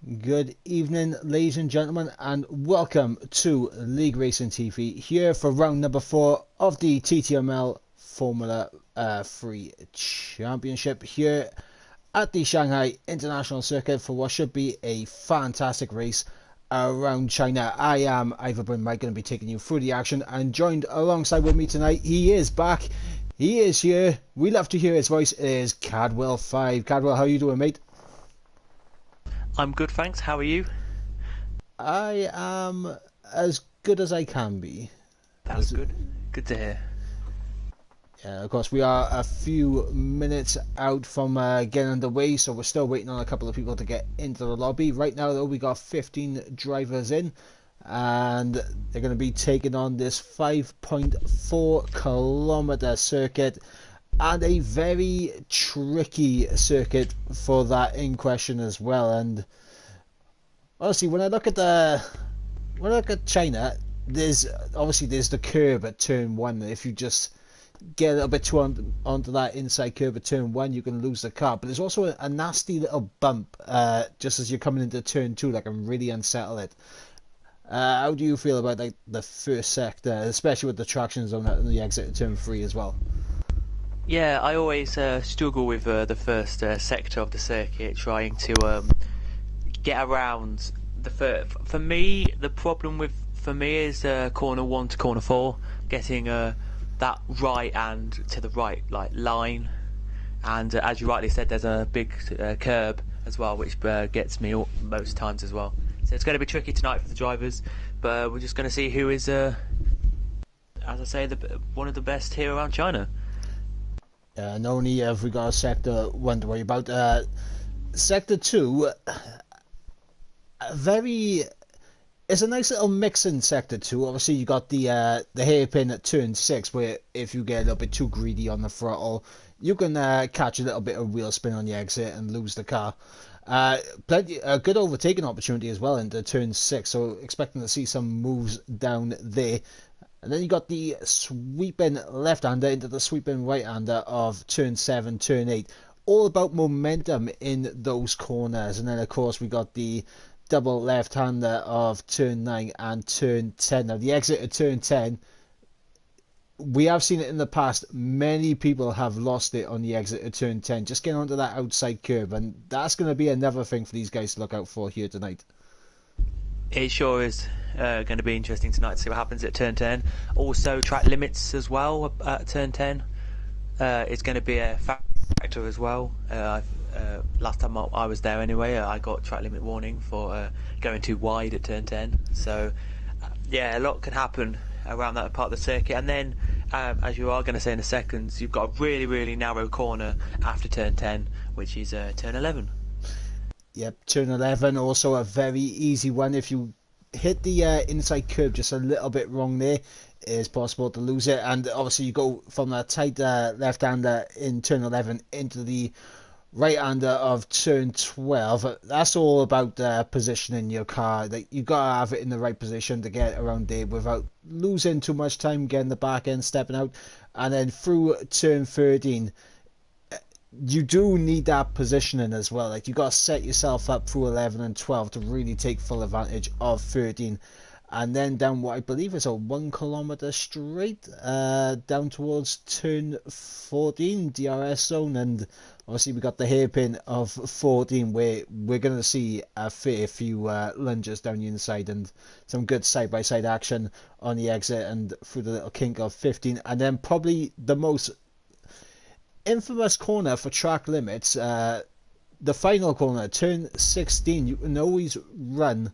Good evening, ladies and gentlemen, and welcome to League Racing TV here for round number 4 of the TTML Formula 3 Championship here at the Shanghai International Circuit for what should be a fantastic race around China. I am Ivan Mike, going to be taking you through the action, and joined alongside with me tonight, he is back, he is here, we love to hear his voice, is Cadwell5. Cadwell, how you doing, mate? I'm good, thanks. How are you? I am as good as I can be. That's good. Good to hear. Yeah, of course, we are a few minutes out from getting underway, so we're still waiting on a couple of people to get into the lobby. Right now, though, we got 15 drivers in, and they're going to be taking on this 5.4 kilometer circuit, and a very tricky circuit for that in question as well. And honestly, when I look at China, there's the curb at turn 1. If you just get a little bit too onto that inside curb at turn 1, you can lose the car. But there's also a nasty little bump just as you're coming into turn 2 that can really unsettle it. How do you feel about the first sector, especially with the traction zone at the exit at turn 3 as well? Yeah, I always struggle with the first sector of the circuit, trying to get around the first. For me, the problem for me is corner 1 to corner 4, getting that right and to the right line, and as you rightly said, there's a big curb as well, which gets me most times as well. So it's going to be tricky tonight for the drivers, but we're just going to see who is, as I say, one of the best here around China. Not only have we got sector 1 to worry about, sector 2, it's a nice little mix in sector 2. Obviously, you got the hairpin at turn 6, where if you get a little bit too greedy on the throttle, you can catch a little bit of wheel spin on the exit and lose the car. A good overtaking opportunity as well into turn 6, so expecting to see some moves down there. And then you got the sweeping left-hander into the sweeping right-hander of turn 7, turn 8. All about momentum in those corners. And then, of course, we got the double left-hander of turn 9 and turn 10. Now, the exit of turn 10, we have seen it in the past. Many people have lost it on the exit of turn 10, just getting onto that outside curve. And that's going to be another thing for these guys to look out for here tonight. It sure is going to be interesting tonight to see what happens at turn 10. Also, track limits as well at turn 10. It's going to be a factor as well. Last time I was there anyway, I got track limit warning for going too wide at turn 10. So, yeah, a lot can happen around that part of the circuit. And then, as you are going to say in a second, you've got a really, really narrow corner after turn 10, which is turn 11. Yep, turn 11, also a very easy one. If you hit the inside curb just a little bit wrong there, it's possible to lose it. And obviously you go from that tight left-hander in turn 11 into the right-hander of turn 12. That's all about positioning your car. You got to have it in the right position to get around there without losing too much time getting the back end, stepping out. And then through turn 13, you do need that positioning as well. You got to set yourself up through 11 and 12 to really take full advantage of 13, and then down what I believe is a 1 kilometer straight down towards turn 14 DRS zone. And obviously we got the hairpin of 14, where we're going to see a fair few lunges down the inside and some good side-by-side action on the exit and through the little kink of 15, and then probably the most infamous corner for track limits, the final corner, turn 16. You can always run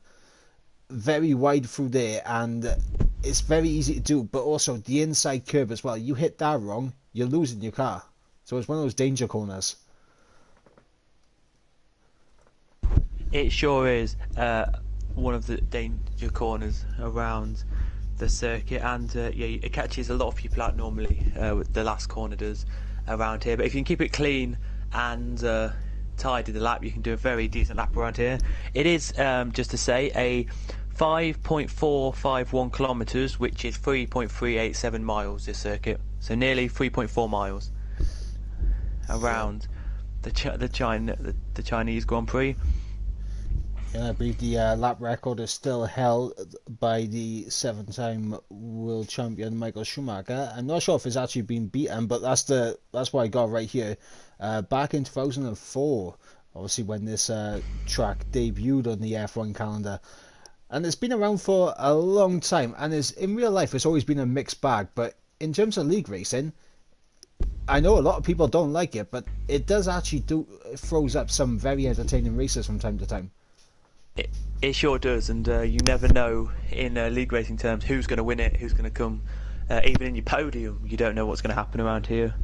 very wide through there, and it's very easy to do, but also the inside curb as well. You hit that wrong, you're losing your car. So it's one of those danger corners. It sure is one of the danger corners around the circuit, and yeah, it catches a lot of people out normally, the last corner does around here. But if you can keep it clean and tidy the lap, you can do a very decent lap around here. It is, just to say, a 5.451 kilometres, which is 3.387 miles, this circuit. So nearly 3.4 miles around the Chinese Grand Prix. Yeah, I believe the lap record is still held by the 7-time world champion Michael Schumacher. I'm not sure if it's actually been beaten, but that's what I got right here. Back in 2004, obviously when this track debuted on the F1 calendar, and it's been around for a long time. And in real life, it's always been a mixed bag. But in terms of league racing, I know a lot of people don't like it, but it does actually it throws up some very entertaining races from time to time. It sure does, and you never know in league racing terms who's going to win it, who's going to come. Even in your podium, you don't know what's going to happen around here.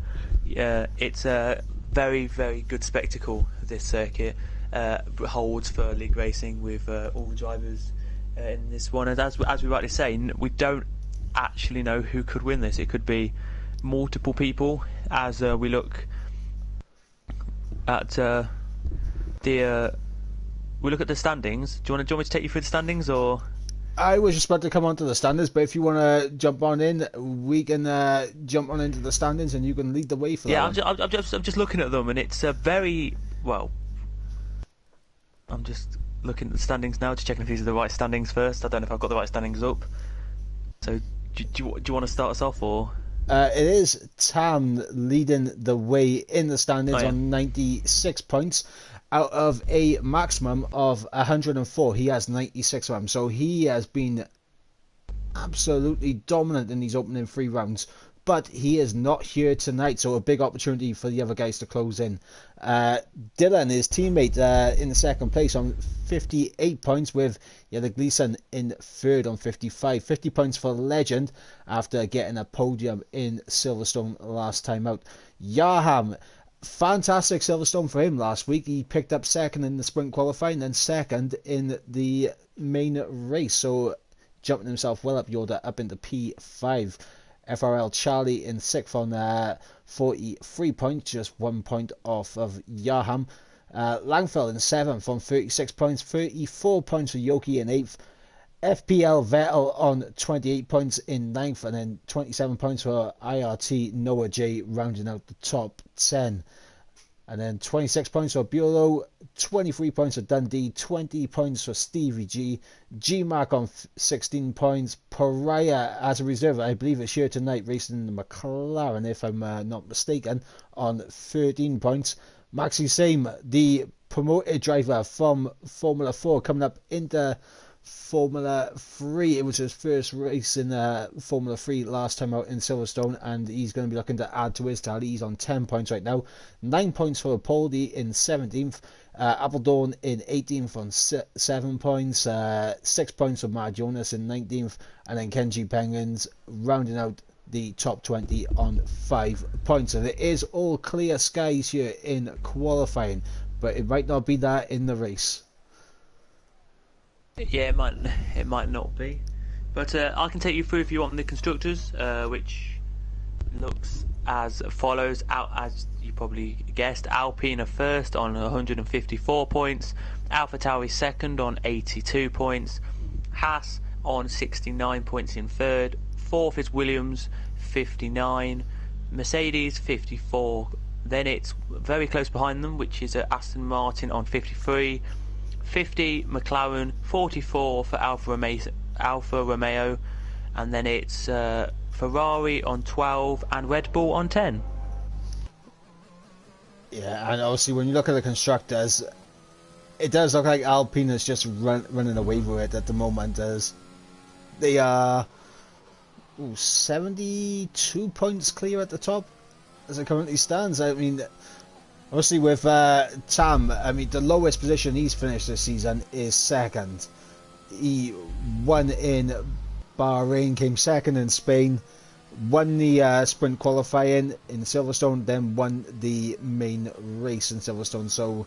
It's a very, very good spectacle this circuit holds for league racing with all the drivers in this one. And as we rightly say, we don't actually know who could win this. It could be multiple people as we look at we look at the standings. Do you want me to take you through the standings, or? I was just about to come on to the standings, but if you want to jump on in, we can jump on into the standings, and you can lead the way for that. Yeah, I'm just looking at them, and it's very well. I'm just looking at the standings now, just checking if these are the right standings first. I don't know if I've got the right standings up. So, do you want to start us off, or? It is Tam leading the way in the standings on 96 points. Out of a maximum of 104, he has 96 of them. So he has been absolutely dominant in these opening 3 rounds. But he is not here tonight, so a big opportunity for the other guys to close in. Dylan, his teammate, in the second place on 58 points, with Gleason in third on 55. 50 points for Legend after getting a podium in Silverstone last time out. Yaham, fantastic Silverstone for him last week. He picked up second in the sprint qualifying and second in the main race, so jumping himself well up Yoda up into P5. FRL Charlie in 6th on 43 points, just 1 point off of Yaham. Langfeld in 7th on 36 points, 34 points for Yoki in 8th. FPL Vettel on 28 points in 9th, and then 27 points for IRT Noah J rounding out the top 10. And then 26 points for Bureau, 23 points for Dundee, 20 points for Stevie G. G-Mark on 16 points. Pariah as a reserve, I believe it's here tonight, racing the McLaren, if I'm not mistaken, on 13 points. Maxi Same, the promoted driver from Formula 4, coming up into Formula 3. It was his first race in Formula 3 last time out in Silverstone, and he's going to be looking to add to his tally. He's on 10 points right now. 9 points for Poldy in 17th. Appledorn in 18th on 7 points. 6 points for Matt Jonas in 19th. And then Kenji Penguins rounding out the top 20 on 5 points. And it is all clear skies here in qualifying, but it might not be that in the race. Yeah, it might not be, but I can take you through if you want the constructors, which looks as follows. Out, as you probably guessed, Alpine are first on 154 points, AlphaTauri second on 82 points, Haas on 69 points in third, fourth is Williams 59, Mercedes 54. Then it's very close behind them, which is Aston Martin on 53. 50 McLaren, 44 for Alfa Romeo, and then it's Ferrari on 12 and Red Bull on 10. Yeah, and obviously when you look at the constructors, it does look like Alpine is just running away with it at the moment, as they are 72 points clear at the top as it currently stands. I mean, obviously with Tam, I mean, the lowest position he's finished this season is second. He won in Bahrain, came second in Spain, won the sprint qualifying in Silverstone, then won the main race in Silverstone. So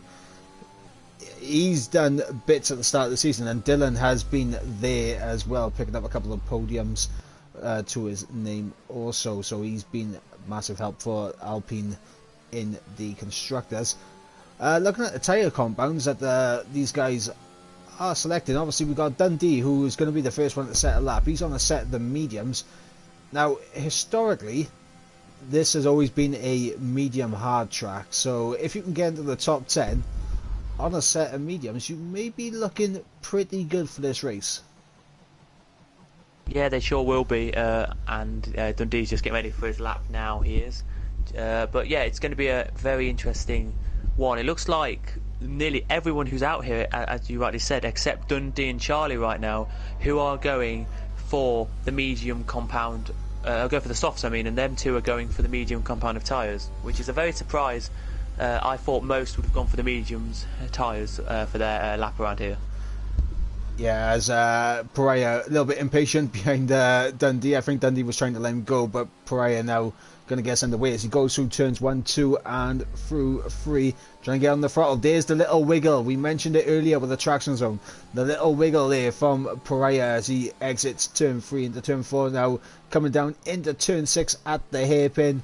he's done bits at the start of the season, and Dylan has been there as well, picking up a couple of podiums to his name also. So he's been massive help for Alpine in the constructors. Looking at the tyre compounds that these guys are selecting, obviously we've got Dundee, who is going to be the first one to set a lap. He's on a set of the mediums. Now, historically, this has always been a medium hard track, so if you can get into the top 10 on a set of mediums, you may be looking pretty good for this race. Yeah, they sure will be, and Dundee's just getting ready for his lap now, he is. But yeah, it's going to be a very interesting one. It looks like nearly everyone who's out here, as you rightly said, except Dundee and Charlie right now, who are going for the medium compound, go for the softs, I mean, and them two are going for the medium compound of tyres, which is a very surprise. I thought most would have gone for the mediums tyres for their lap around here. Yeah, as Pariah a little bit impatient behind Dundee. I think Dundee was trying to let him go, but Pariah now going to get us underway as he goes through turns 1, 2 and through 3, trying to get on the throttle. There's the little wiggle. We mentioned it earlier with the traction zone. The little wiggle there from Pariah as he exits turn 3 into turn 4, now coming down into turn 6 at the hairpin.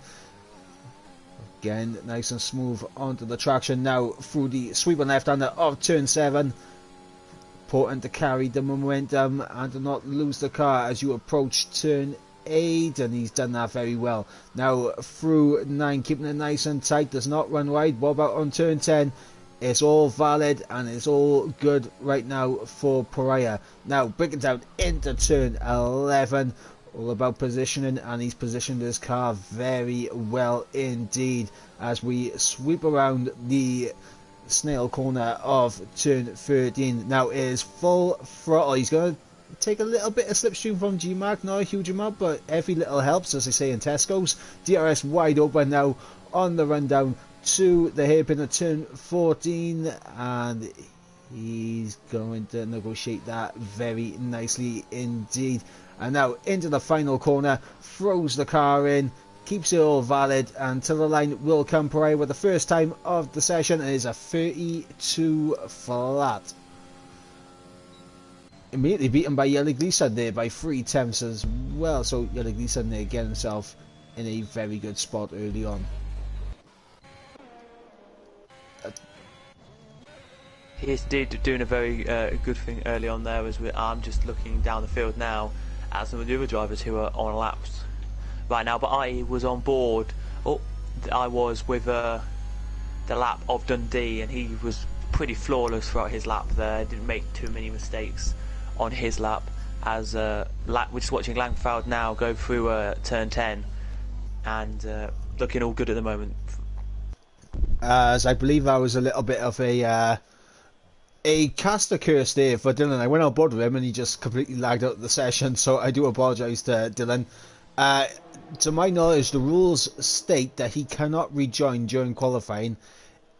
Again, nice and smooth onto the traction now through the sweep and left-hander of turn 7. Important to carry the momentum and to not lose the car as you approach turn 8, and he's done that very well. Now through 9, keeping it nice and tight, does not run wide. What about on turn 10? It's all valid and it's all good right now for Pariah. Now breaking down into turn 11, all about positioning, and he's positioned his car very well indeed as we sweep around the snail corner of turn 13. Now it is full throttle. He's going to take a little bit of slipstream from G-Mark, not a huge amount, but every little helps, as they say in Tesco's. DRS wide open now on the rundown to the hairpin of turn 14, and he's going to negotiate that very nicely indeed. And now into the final corner, throws the car in, keeps it all valid, and to the line will come Pariah with the first time of the session. It is a 32 flat. Immediately beaten by Yellow Gleason there by 3/10 as well, so Yellow Gleason there getting himself in a very good spot early on. He is indeed doing a very good thing early on there, as I'm just looking down the field now at some of the other drivers who are on laps right now, but I was on board. I was with the lap of Dundee, and he was pretty flawless throughout his lap there. Didn't make too many mistakes on his lap. As we're just watching Langfeld now go through turn 10, and looking all good at the moment. As I believe that was a little bit of a caster curse there for Dylan. I went on board with him and he just completely lagged out the session, so I do apologise to Dylan. To my knowledge, the rules state that he cannot rejoin during qualifying.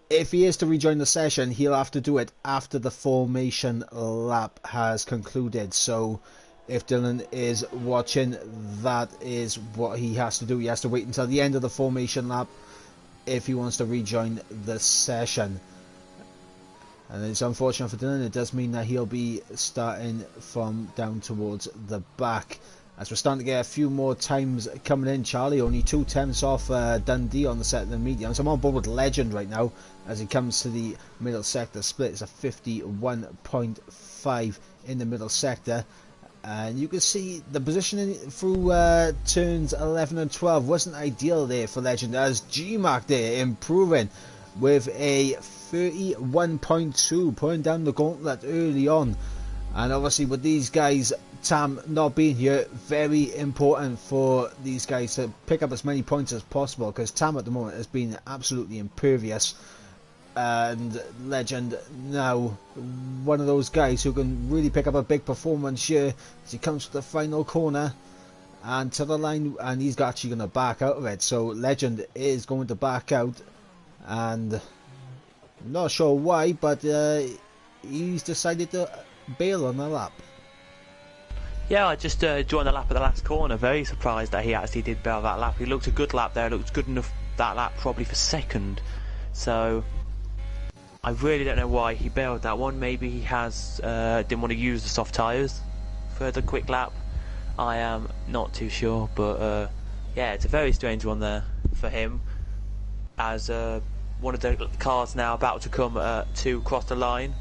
If he is to rejoin the session, he'll have to do it after the formation lap has concluded. So if Dylan is watching, that is what he has to do. He has to wait until the end of the formation lap if he wants to rejoin the session. And it's unfortunate for Dylan. It does mean that he'll be starting from down towards the back. As we're starting to get a few more times coming in. Charlie only 2/10 off Dundee on the set of the mediums. I'm on board with Legend right now as he comes to the middle sector split. It's a 51.5 in the middle sector. And you can see the positioning through turns 11 and 12 wasn't ideal there for Legend, as G-Mark there improving with a 31.2, putting down the gauntlet early on. And obviously with these guys, Tam not being here, very important for these guys to pick up as many points as possible, because Tam at the moment has been absolutely impervious. And Legend now one of those guys who can really pick up a big performance here as he comes to the final corner and to the line, and he's actually going to back out of it. So Legend is going to back out, and I'm not sure why, but he's decided to bail on the lap. Yeah, I just joined the lap at the last corner. Very surprised that he actually did bail that lap. He looked a good lap there. Looked good enough that lap, probably for second. So I really don't know why he bailed that one. Maybe he has didn't want to use the soft tyres for the quick lap. I am not too sure, but yeah, it's a very strange one there for him. As one of the cars now about to come to cross the line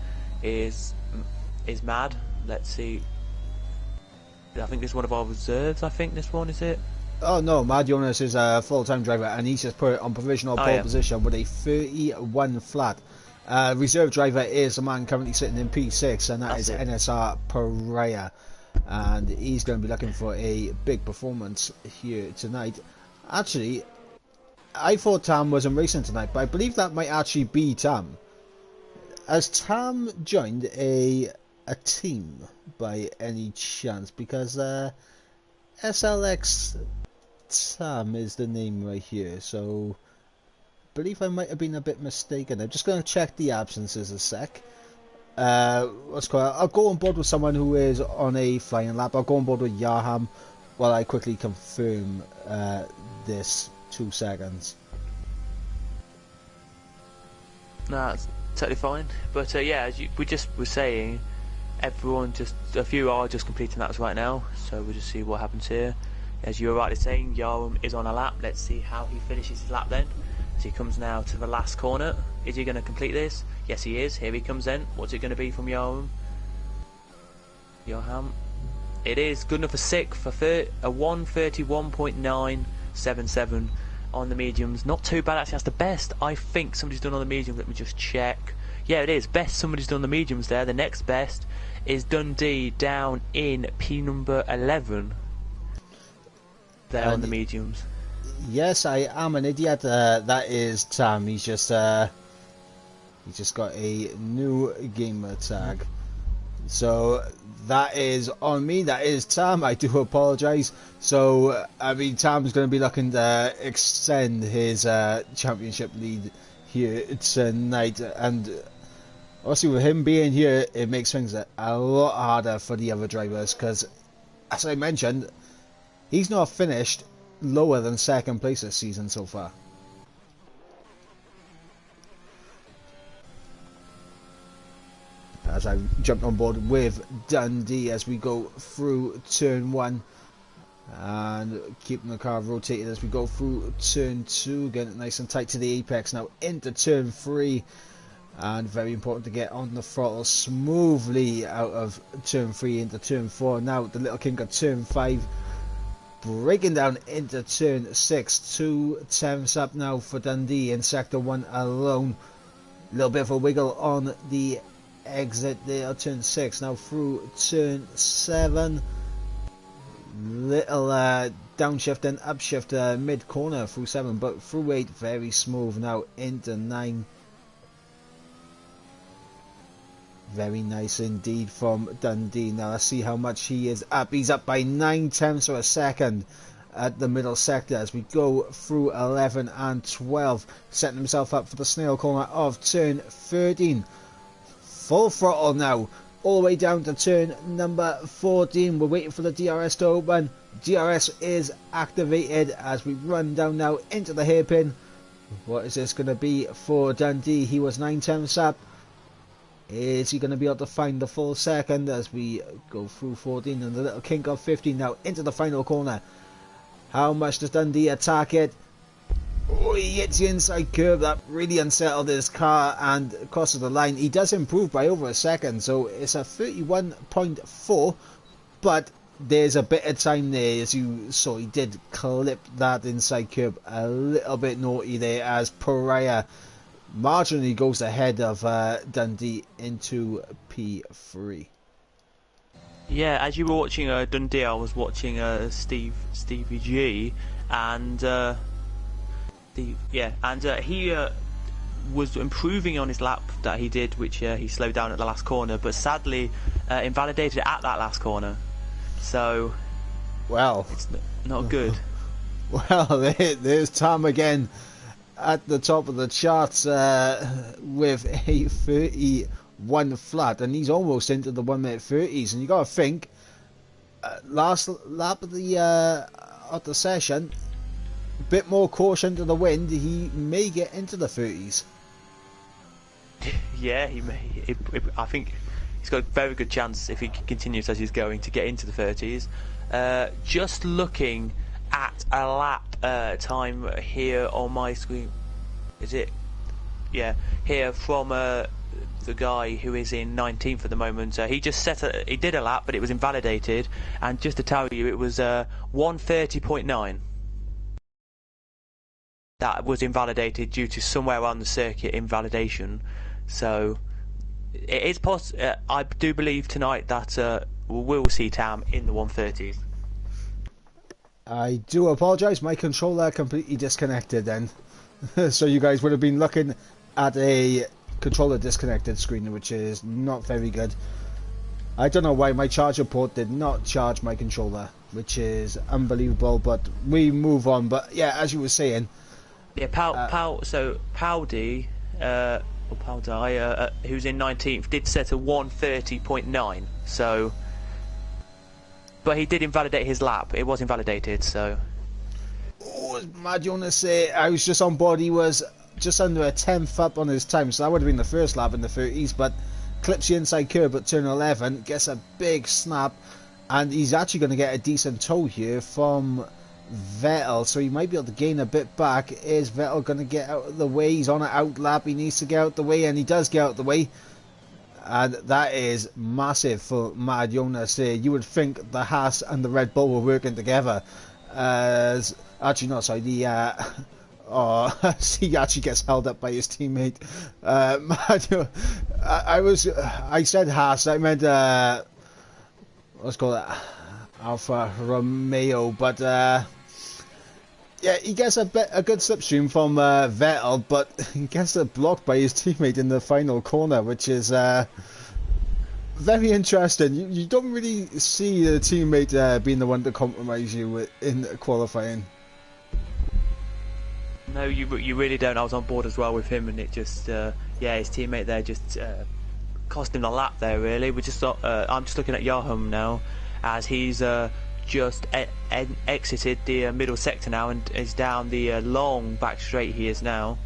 is mad. Let's see. I think this is one of our reserves. I think this one is it. Oh no, Mad Jonas is a full-time driver, and he's just put it on provisional pole position with a 31 flat. Reserve driver is the man currently sitting in P6, and that is NSR Pereira, and he's going to be looking for a big performance here tonight. Actually, I thought Tam wasn't racing tonight, but I believe that might actually be Tam. Has Tam joined a team by any chance? Because SLX Tam is the name right here, so I believe I might have been a bit mistaken. I'm just going to check the absences a sec. I'll go on board with someone who is on a flying lap. I'll go on board with Yaham while I quickly confirm this. 2 seconds. No, that's totally fine. But yeah, as we just were saying, a few are just completing laps right now, so we'll just see what happens here. As you were rightly saying, Yarum is on a lap. Let's see how he finishes his lap then. As he comes now to the last corner. Is he going to complete this? Yes, he is. Here he comes then. What's it going to be from Yarum? Yoham. It is good enough for 6th for a 1:31.977 on the mediums. Not too bad actually. That's the best I think somebody's done on the mediums. Let me just check. Yeah, it is. Best somebody's done on the mediums there. The next best is Dundee down in P number 11 there on the mediums. Yes, I am an idiot. That is Tam. He's just got a new gamer tag. So that is on me. That is Tam. I do apologise. So I mean, Tam's going to be looking to extend his championship lead here tonight, and obviously with him being here, it makes things a lot harder for the other drivers, because as I mentioned, he's not finished lower than 2nd place this season so far. As I jumped on board with Dundee as we go through turn 1, and keeping the car rotated as we go through turn 2, getting it nice and tight to the apex. Now into turn 3, and very important to get on the throttle smoothly out of turn 3 into turn 4. Now the little king got turn 5, breaking down into turn 6. 2/10 up now for Dundee in sector 1 alone. A little bit of a wiggle on the exit there, turn 6. Now through turn 7, little downshift and upshift mid corner through 7, but through 8 very smooth. Now into 9, very nice indeed from Dundee. Now let's see how much he is up. He's up by 9/10 of a second at the middle sector as we go through 11 and 12, setting himself up for the snail corner of turn 13. Full throttle now, all the way down to turn number 14. We're waiting for the DRS to open. DRS is activated as we run down now into the hairpin. What is this going to be for Dundee? He was 9/10 up. Is he going to be able to find the full second as we go through 14 and the little kink of 15 now into the final corner? How much does Dundee attack it? Oh, he hits the inside curve. That really unsettled his car and crosses the line. He does improve by over a second, so it's a 31.4, but there's a bit of time there. As you saw, he did clip that inside curve a little bit naughty there as Pereira marginally goes ahead of Dundee into P3. Yeah, as you were watching Dundee, I was watching Stevie G, and he was improving on his lap that he did, which he slowed down at the last corner, but sadly invalidated at that last corner. So, well, it's not good. Well, there's Tom again at the top of the charts with a 31 flat, and he's almost into the 1 minute 30s. And you got to think, last lap of the session, a bit more caution to the wind, he may get into the 30s. Yeah, he may. I think he's got a very good chance, if he continues as he's going, to get into the 30s. Just looking at a lap time here on my screen, is it? Yeah, here from the guy who is in 19th at the moment. He just he did a lap, but it was invalidated. And just to tell you, it was 1:30.9. That was invalidated due to somewhere on the circuit invalidation. So it is I do believe tonight that we'll see Tam in the 130s. I do apologise, my controller completely disconnected then. So you guys would have been looking at a controller disconnected screen, which is not very good. I don't know why my charger port did not charge my controller, which is unbelievable, but we move on. But yeah, as you were saying... Yeah, Powdy, who's in 19th, did set a 130.9, so... But he did invalidate his lap. It was invalidated, so... Oh, mad, you want to say, I was just on board, he was just under a 10th up on his time, so that would have been the first lap in the 30s, but clips the inside curb at turn 11, gets a big snap, and he's actually going to get a decent tow here from Vettel, so he might be able to gain a bit back. Is Vettel going to get out of the way? He's on an out lap, he needs to get out the way, and he does get out the way. And that is massive for Mad Jonas there. You would think the Haas and the Red Bull were working together. Actually, not sorry. He actually gets held up by his teammate. I said Haas. I meant let's call it Alfa Romeo. But yeah, he gets a good slipstream from Vettel, but he gets blocked by his teammate in the final corner, which is very interesting. You don't really see the teammate being the one to compromise you in qualifying. No, you really don't. I was on board as well with him, and it just yeah, his teammate there just cost him the lap there. Really, I'm just looking at Yaham now, as he's just exited the middle sector now and is down the long back straight. He is now.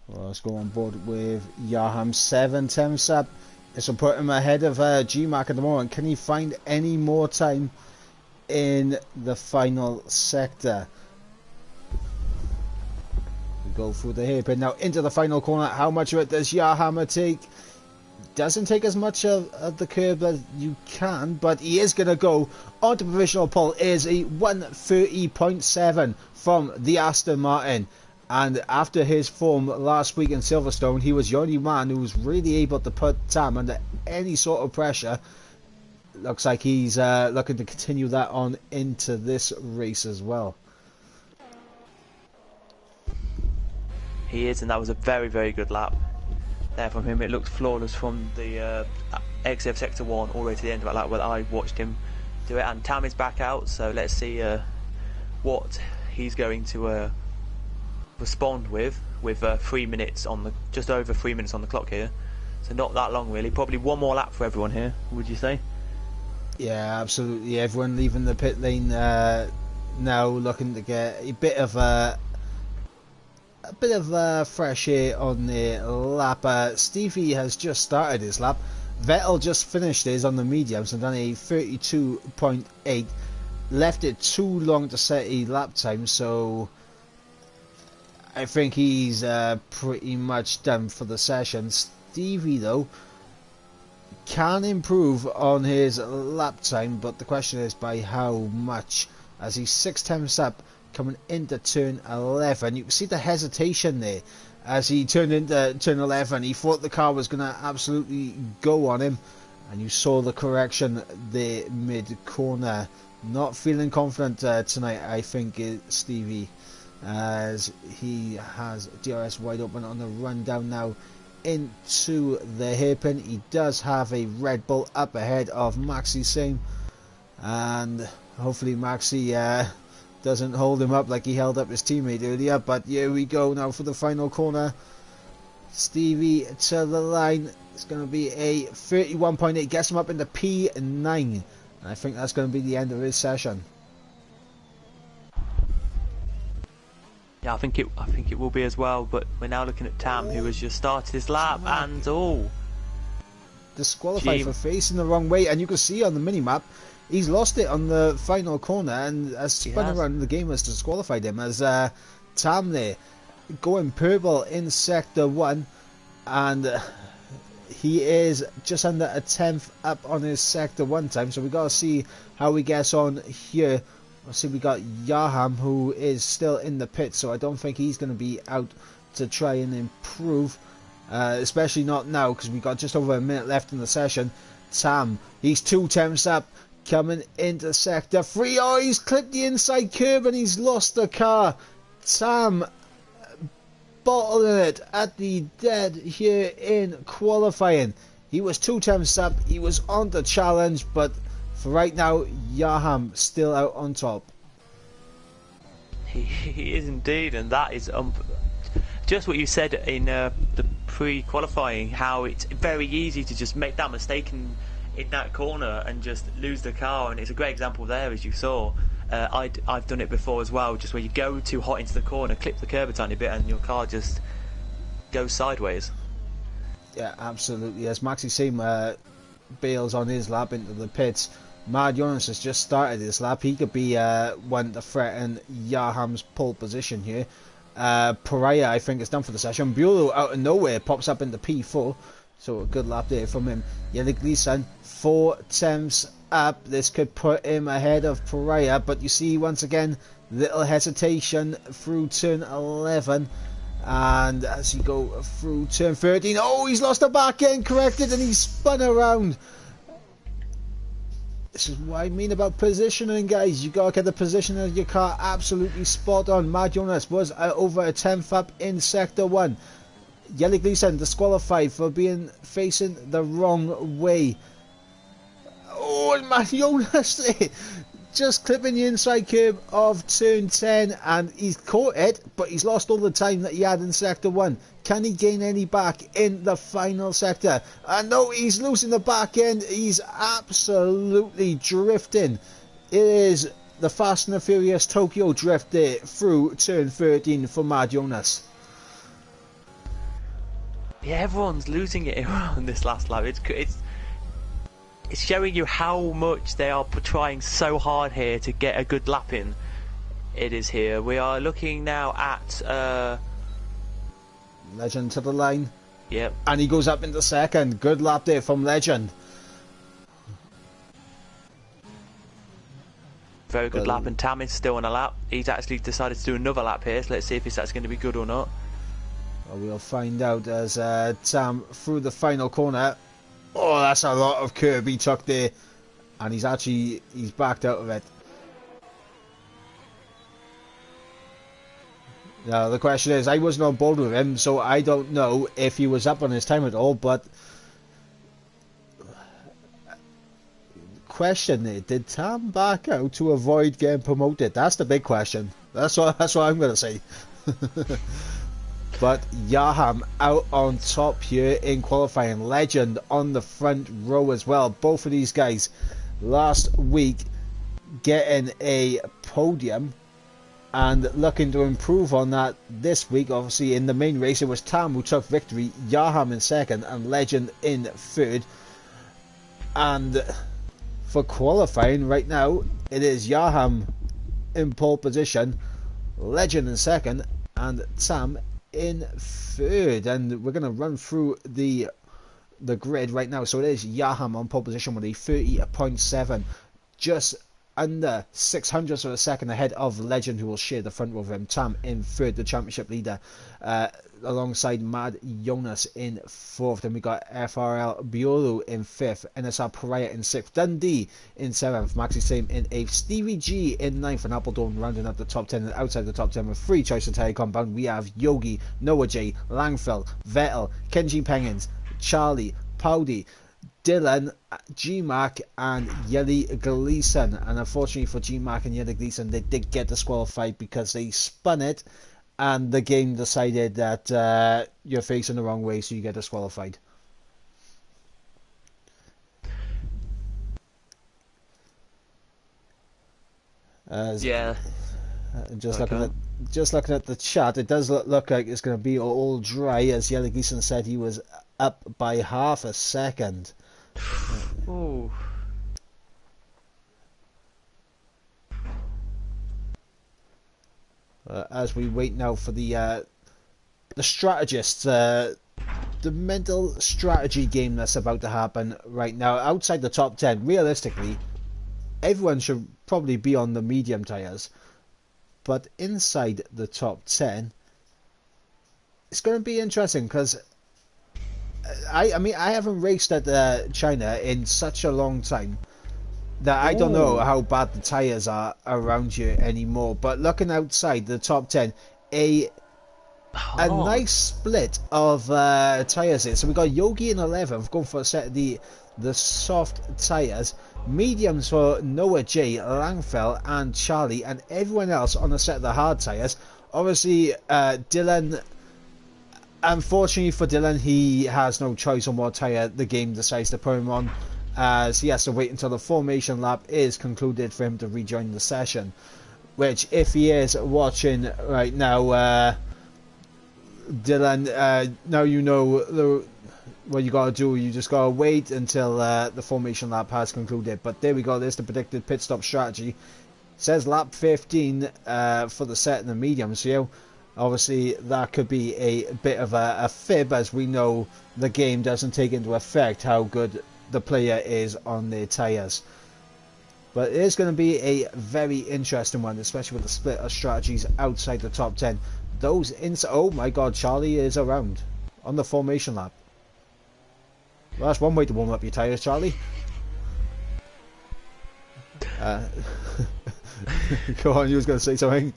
Well, let's go on board with Yaham 7 temps up. This will put him ahead of GMAC at the moment. Can he find any more time in the final sector? We go through the hairpin now into the final corner. How much of it does Yahama take? Doesn't take as much of the curb as you can, but he is going to go on to provisional pole. Is a 130.7 from the Aston Martin. And after his form last week in Silverstone, he was the only man who was really able to put Tam under any sort of pressure. Looks like he's looking to continue that on into this race as well. He is, and that was a very, very good lap there from him. It looked flawless from the exit of Sector 1 all the way to the end of that lap where I watched him do it. And Tam is back out, so let's see what he's going to respond with 3 minutes on the just over 3 minutes on the clock here, so not that long really. Probably one more lap for everyone here, would you say? Yeah, absolutely. Everyone leaving the pit lane now, looking to get a bit of fresh air on the lap. Stevie has just started his lap. Vettel just finished his on the mediums and done a 32.8. Left it too long to set a lap time, so I think he's pretty much done for the session. Stevie, though, can improve on his lap time, but the question is by how much, as he's 6 temps up coming into turn 11. You can see the hesitation there as he turned into turn 11. He thought the car was going to absolutely go on him, and you saw the correction there mid-corner. Not feeling confident tonight, I think, Stevie, as he has DRS wide open on the run down now into the hairpin. He does have a Red Bull up ahead of Maxi Same, and hopefully Maxi doesn't hold him up like he held up his teammate earlier. But here we go now for the final corner. Stevie to the line. It's going to be a 31.8, gets him up into P9, and I think that's going to be the end of his session. Yeah, I think it will be as well. But we're now looking at Tam, who has just started his lap, and disqualified for facing the wrong way. And you can see on the mini map, he's lost it on the final corner, and as spun around, the game has disqualified him. As Tam there going purple in sector 1, and he is just under a 10th up on his sector 1 time. So we got to see how he gets on here. I see we got Yaham, who is still in the pit, so I don't think he's going to be out to try and improve. especially not now because we got just over a minute left in the session. Tam, he's 2 temps up, coming into sector 3. Oh, he's clipped the inside curb and he's lost the car. Tam bottling it at the dead here in qualifying. He was 2 temps up, he was on the challenge, but for right now, Yaham still out on top. He is indeed, and that is just what you said in the pre-qualifying, how it's very easy to just make that mistake in that corner and just lose the car, and it's a great example there, as you saw. I've done it before as well, just where you go too hot into the corner, clip the curb a tiny bit, and your car just goes sideways. Yeah, absolutely. As Maxi Sim bails on his lap into the pits, Mad Jonas has just started his lap. He could be one to threaten Yaham's pole position here. Pariah, I think, is done for the session. Bulow out of nowhere pops up into P4, so a good lap there from him. Yannick Gleason, 4 temps up. This could put him ahead of Pariah, but you see once again little hesitation through turn 11, and as you go through turn 13, oh, he's lost the back end, corrected, and he's spun around. This is what I mean about positioning, guys. You gotta get the position of your car absolutely spot on. Mad Jonas was over a 10th up in sector 1. Yannick Gleason disqualified for being facing the wrong way. Oh, and Mad Jonas just clipping the inside curb of turn 10, and he's caught it, but he's lost all the time that he had in sector 1. Can he gain any back in the final sector? No, he's losing the back end. He's absolutely drifting. It is the Fast and the Furious Tokyo drift there through turn 13 for Mad Jonas. Yeah, everyone's losing it on this last lap. It's showing you how much they are trying so hard here to get a good lap in. It is here. We are looking now at Legend to the line. Yep. And he goes up into second. Good lap there from Legend. Very good lap, and Tam is still on a lap. He's actually decided to do another lap here, so let's see if that's going to be good or not. Well, we'll find out as Tam through the final corner. Oh, that's a lot of curb he took there, and he's backed out of it. Now the question is, I wasn't on board with him, so I don't know if he was up on his time at all, but question there, did Tam back out to avoid getting promoted? That's the big question. That's what I'm going to say. But Yaham out on top here in qualifying. Legend on the front row as well. Both of these guys last week getting a podium and looking to improve on that this week. Obviously in the main race it was Tam who took victory, Yaham in second and Legend in third. And for qualifying right now it is Yaham in pole position, Legend in second and Tam in third. And we're going to run through the grid right now. So it is Yaham on pole position with a 30.7, just under 600 of a second ahead of Legend, who will share the front row with him. Tam in third, the championship leader, alongside Mad Jonas in fourth. Then we got FRL Biolu in fifth, NSR Pariah in sixth, Dundee in seventh, Maxi Same in eighth, Stevie G in ninth, and Appledorn rounding up the top 10. And outside the top 10 with free choice entire compound, we have Yogi, Noah J, Langfeld, Vettel, Kenji Pengens, Charlie, Powdy, Dylan, G-Mac and Yelly Gleason. And unfortunately for G-Mac and Yelly Gleason, they did get disqualified because they spun it and the game decided that you're facing the wrong way, so you get disqualified. Just looking at the chat, it does look like it's going to be all dry, as Yelly Gleason said he was up by half a second. Ooh. As we wait now for the strategists, the mental strategy game that's about to happen right now. Outside the top 10, realistically, everyone should probably be on the medium tyres, but inside the top 10, it's going to be interesting because I mean, I haven't raced at China in such a long time that I don't know Ooh. how bad the tyres are around here anymore. But looking outside the top 10, a Oh, nice split of tyres here. So we got Yogi in 11th, going for a set of the soft tyres. Mediums for Noah J, Langfell, and Charlie, and everyone else on a set of the hard tyres. Obviously, Dylan. Unfortunately for Dylan, he has no choice on what tyre the game decides to put him on, as he has to wait until the formation lap is concluded for him to rejoin the session. Which, if he is watching right now, Dylan, now you know what you gotta do. You just gotta wait until the formation lap has concluded. But there we go. There's the predicted pit stop strategy. It says lap 15 for the set and the mediums. So obviously that could be a bit of a fib, as we know the game doesn't take into effect how good the player is on their tyres. But it is going to be a very interesting one, especially with the split of strategies outside the top 10. Those inside... Oh my god, Charlie is around on the formation lap. Well, that's one way to warm up your tyres, Charlie. Go on, you was going to say something.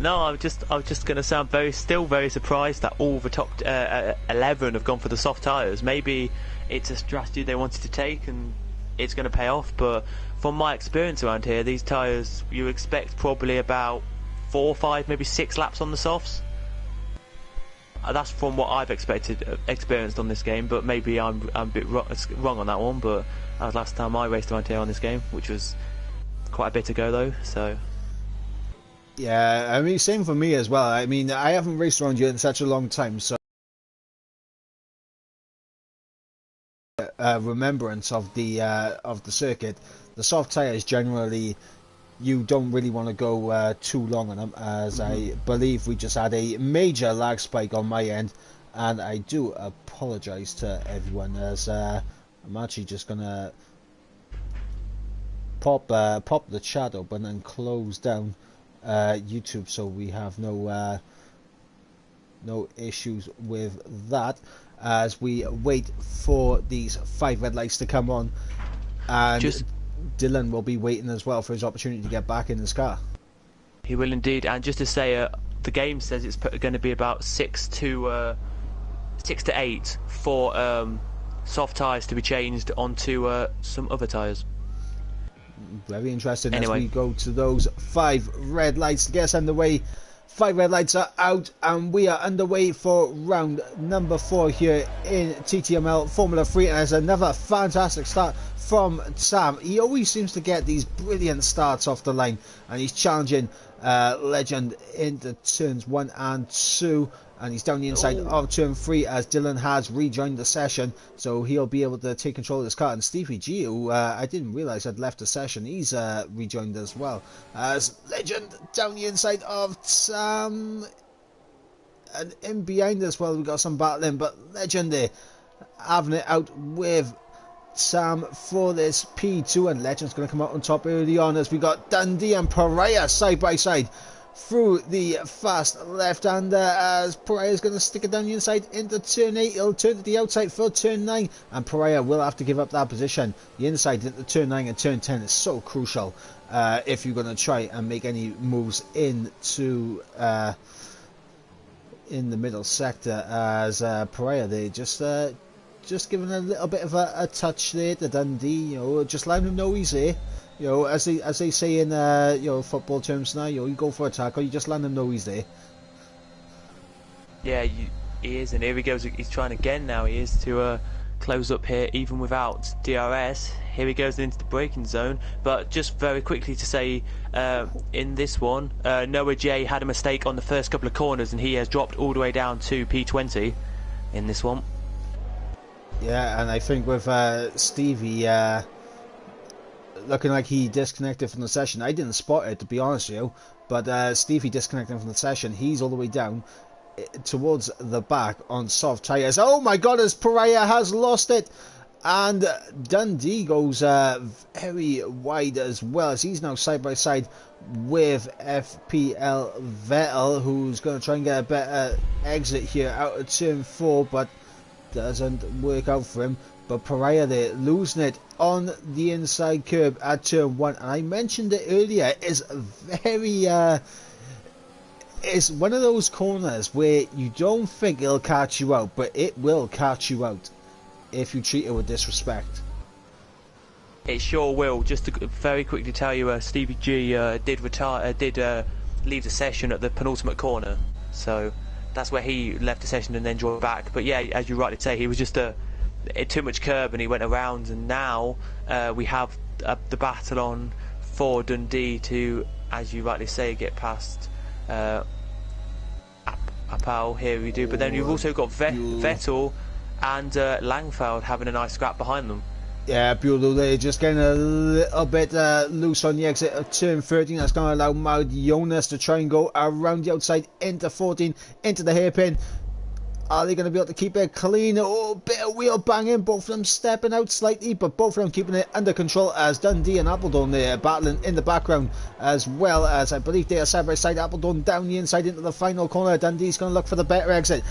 no, I was just going to sound still very surprised that all the top 11 have gone for the soft tyres. Maybe it's a strategy they wanted to take and it's going to pay off, but from my experience around here, these tyres, you expect probably about 4, 5, maybe 6 laps on the softs. That's from what I've experienced on this game, but maybe I'm a bit wrong on that one, but that was last time I raced around here on this game, which was quite a bit ago though, so... Yeah, I mean, same for me as well. I mean, I haven't raced around here in such a long time, so remembrance of the circuit. The soft tyres generally, you don't really want to go too long on them, as I believe we just had a major lag spike on my end, and I do apologise to everyone, as I'm actually just gonna pop the chat open and close down YouTube, so we have no issues with that as we wait for these 5 red lights to come on, and Dylan will be waiting as well for his opportunity to get back in his car. He will indeed, and just to say, the game says it's going to be about 6 to 8 for soft tyres to be changed onto some other tyres. Very interesting. Anyway, as we go to those 5 red lights to get us underway. 5 red lights are out and we are underway for round number 4 here in TTML Formula 3, and there's another fantastic start from Sam. He always seems to get these brilliant starts off the line, and he's challenging Legend into turns 1 and 2, and he's down the inside of turn 3 as Dylan has rejoined the session, so he'll be able to take control of this car. And Stevie G, who I didn't realise had left the session, he's rejoined as well, as Legend down the inside of Sam, and in behind as well we've got some battling, but Legend there having it out with Sam for this P2, and Legend's going to come out on top early on as we got Dundee and Pariah side by side through the fast left-hander, as Pariah's going to stick it down the inside into turn 8. He'll turn to the outside for turn 9, and Pariah will have to give up that position. The inside into turn 9 and turn 10 is so crucial if you're going to try and make any moves into in the middle sector, as Pariah they just giving a little bit of a touch there to Dundee, you know, just letting him know he's there. You know, as they say in football terms now, you go for a tackle, you just let him know he's there. Yeah, he is, and here he goes. He's trying again now. He is to close up here, even without DRS. Here he goes into the braking zone. But just very quickly to say, in this one, Noah J had a mistake on the first couple of corners, and he has dropped all the way down to P20 in this one. Yeah, and I think with Stevie looking like he disconnected from the session. I didn't spot it, to be honest with you, but Stevie disconnected from the session. He's all the way down towards the back on soft tyres. Oh my god, as Pariah has lost it, and Dundee goes very wide as well, as he's now side by side with FPL Vettel, who's going to try and get a better exit here out of turn 4, but doesn't work out for him. But Pariah there losing it on the inside curb at turn 1, and I mentioned it earlier, is very it's one of those corners where you don't think it'll catch you out, but it will catch you out if you treat it with disrespect. It sure will. Just to very quickly tell you, Stevie G did leave the session at the penultimate corner, so that's where he left the session and then joined back. But yeah, as you rightly say, he was just too much curb and he went around, and now we have the battle on for Dundee to, as you rightly say, get past Apal. Here we do, but then you've also got Vettel and Langfeld having a nice scrap behind them. Yeah, Buell there just getting a little bit loose on the exit of turn 13. That's going to allow Maud Jonas to try and go around the outside into 14, into the hairpin. Are they going to be able to keep it clean? Oh, bit of wheel banging, both of them stepping out slightly, but both of them keeping it under control, as Dundee and Appledon there battling in the background, as well as I believe they are side by side. Appledon down the inside into the final corner. Dundee's going to look for the better exit.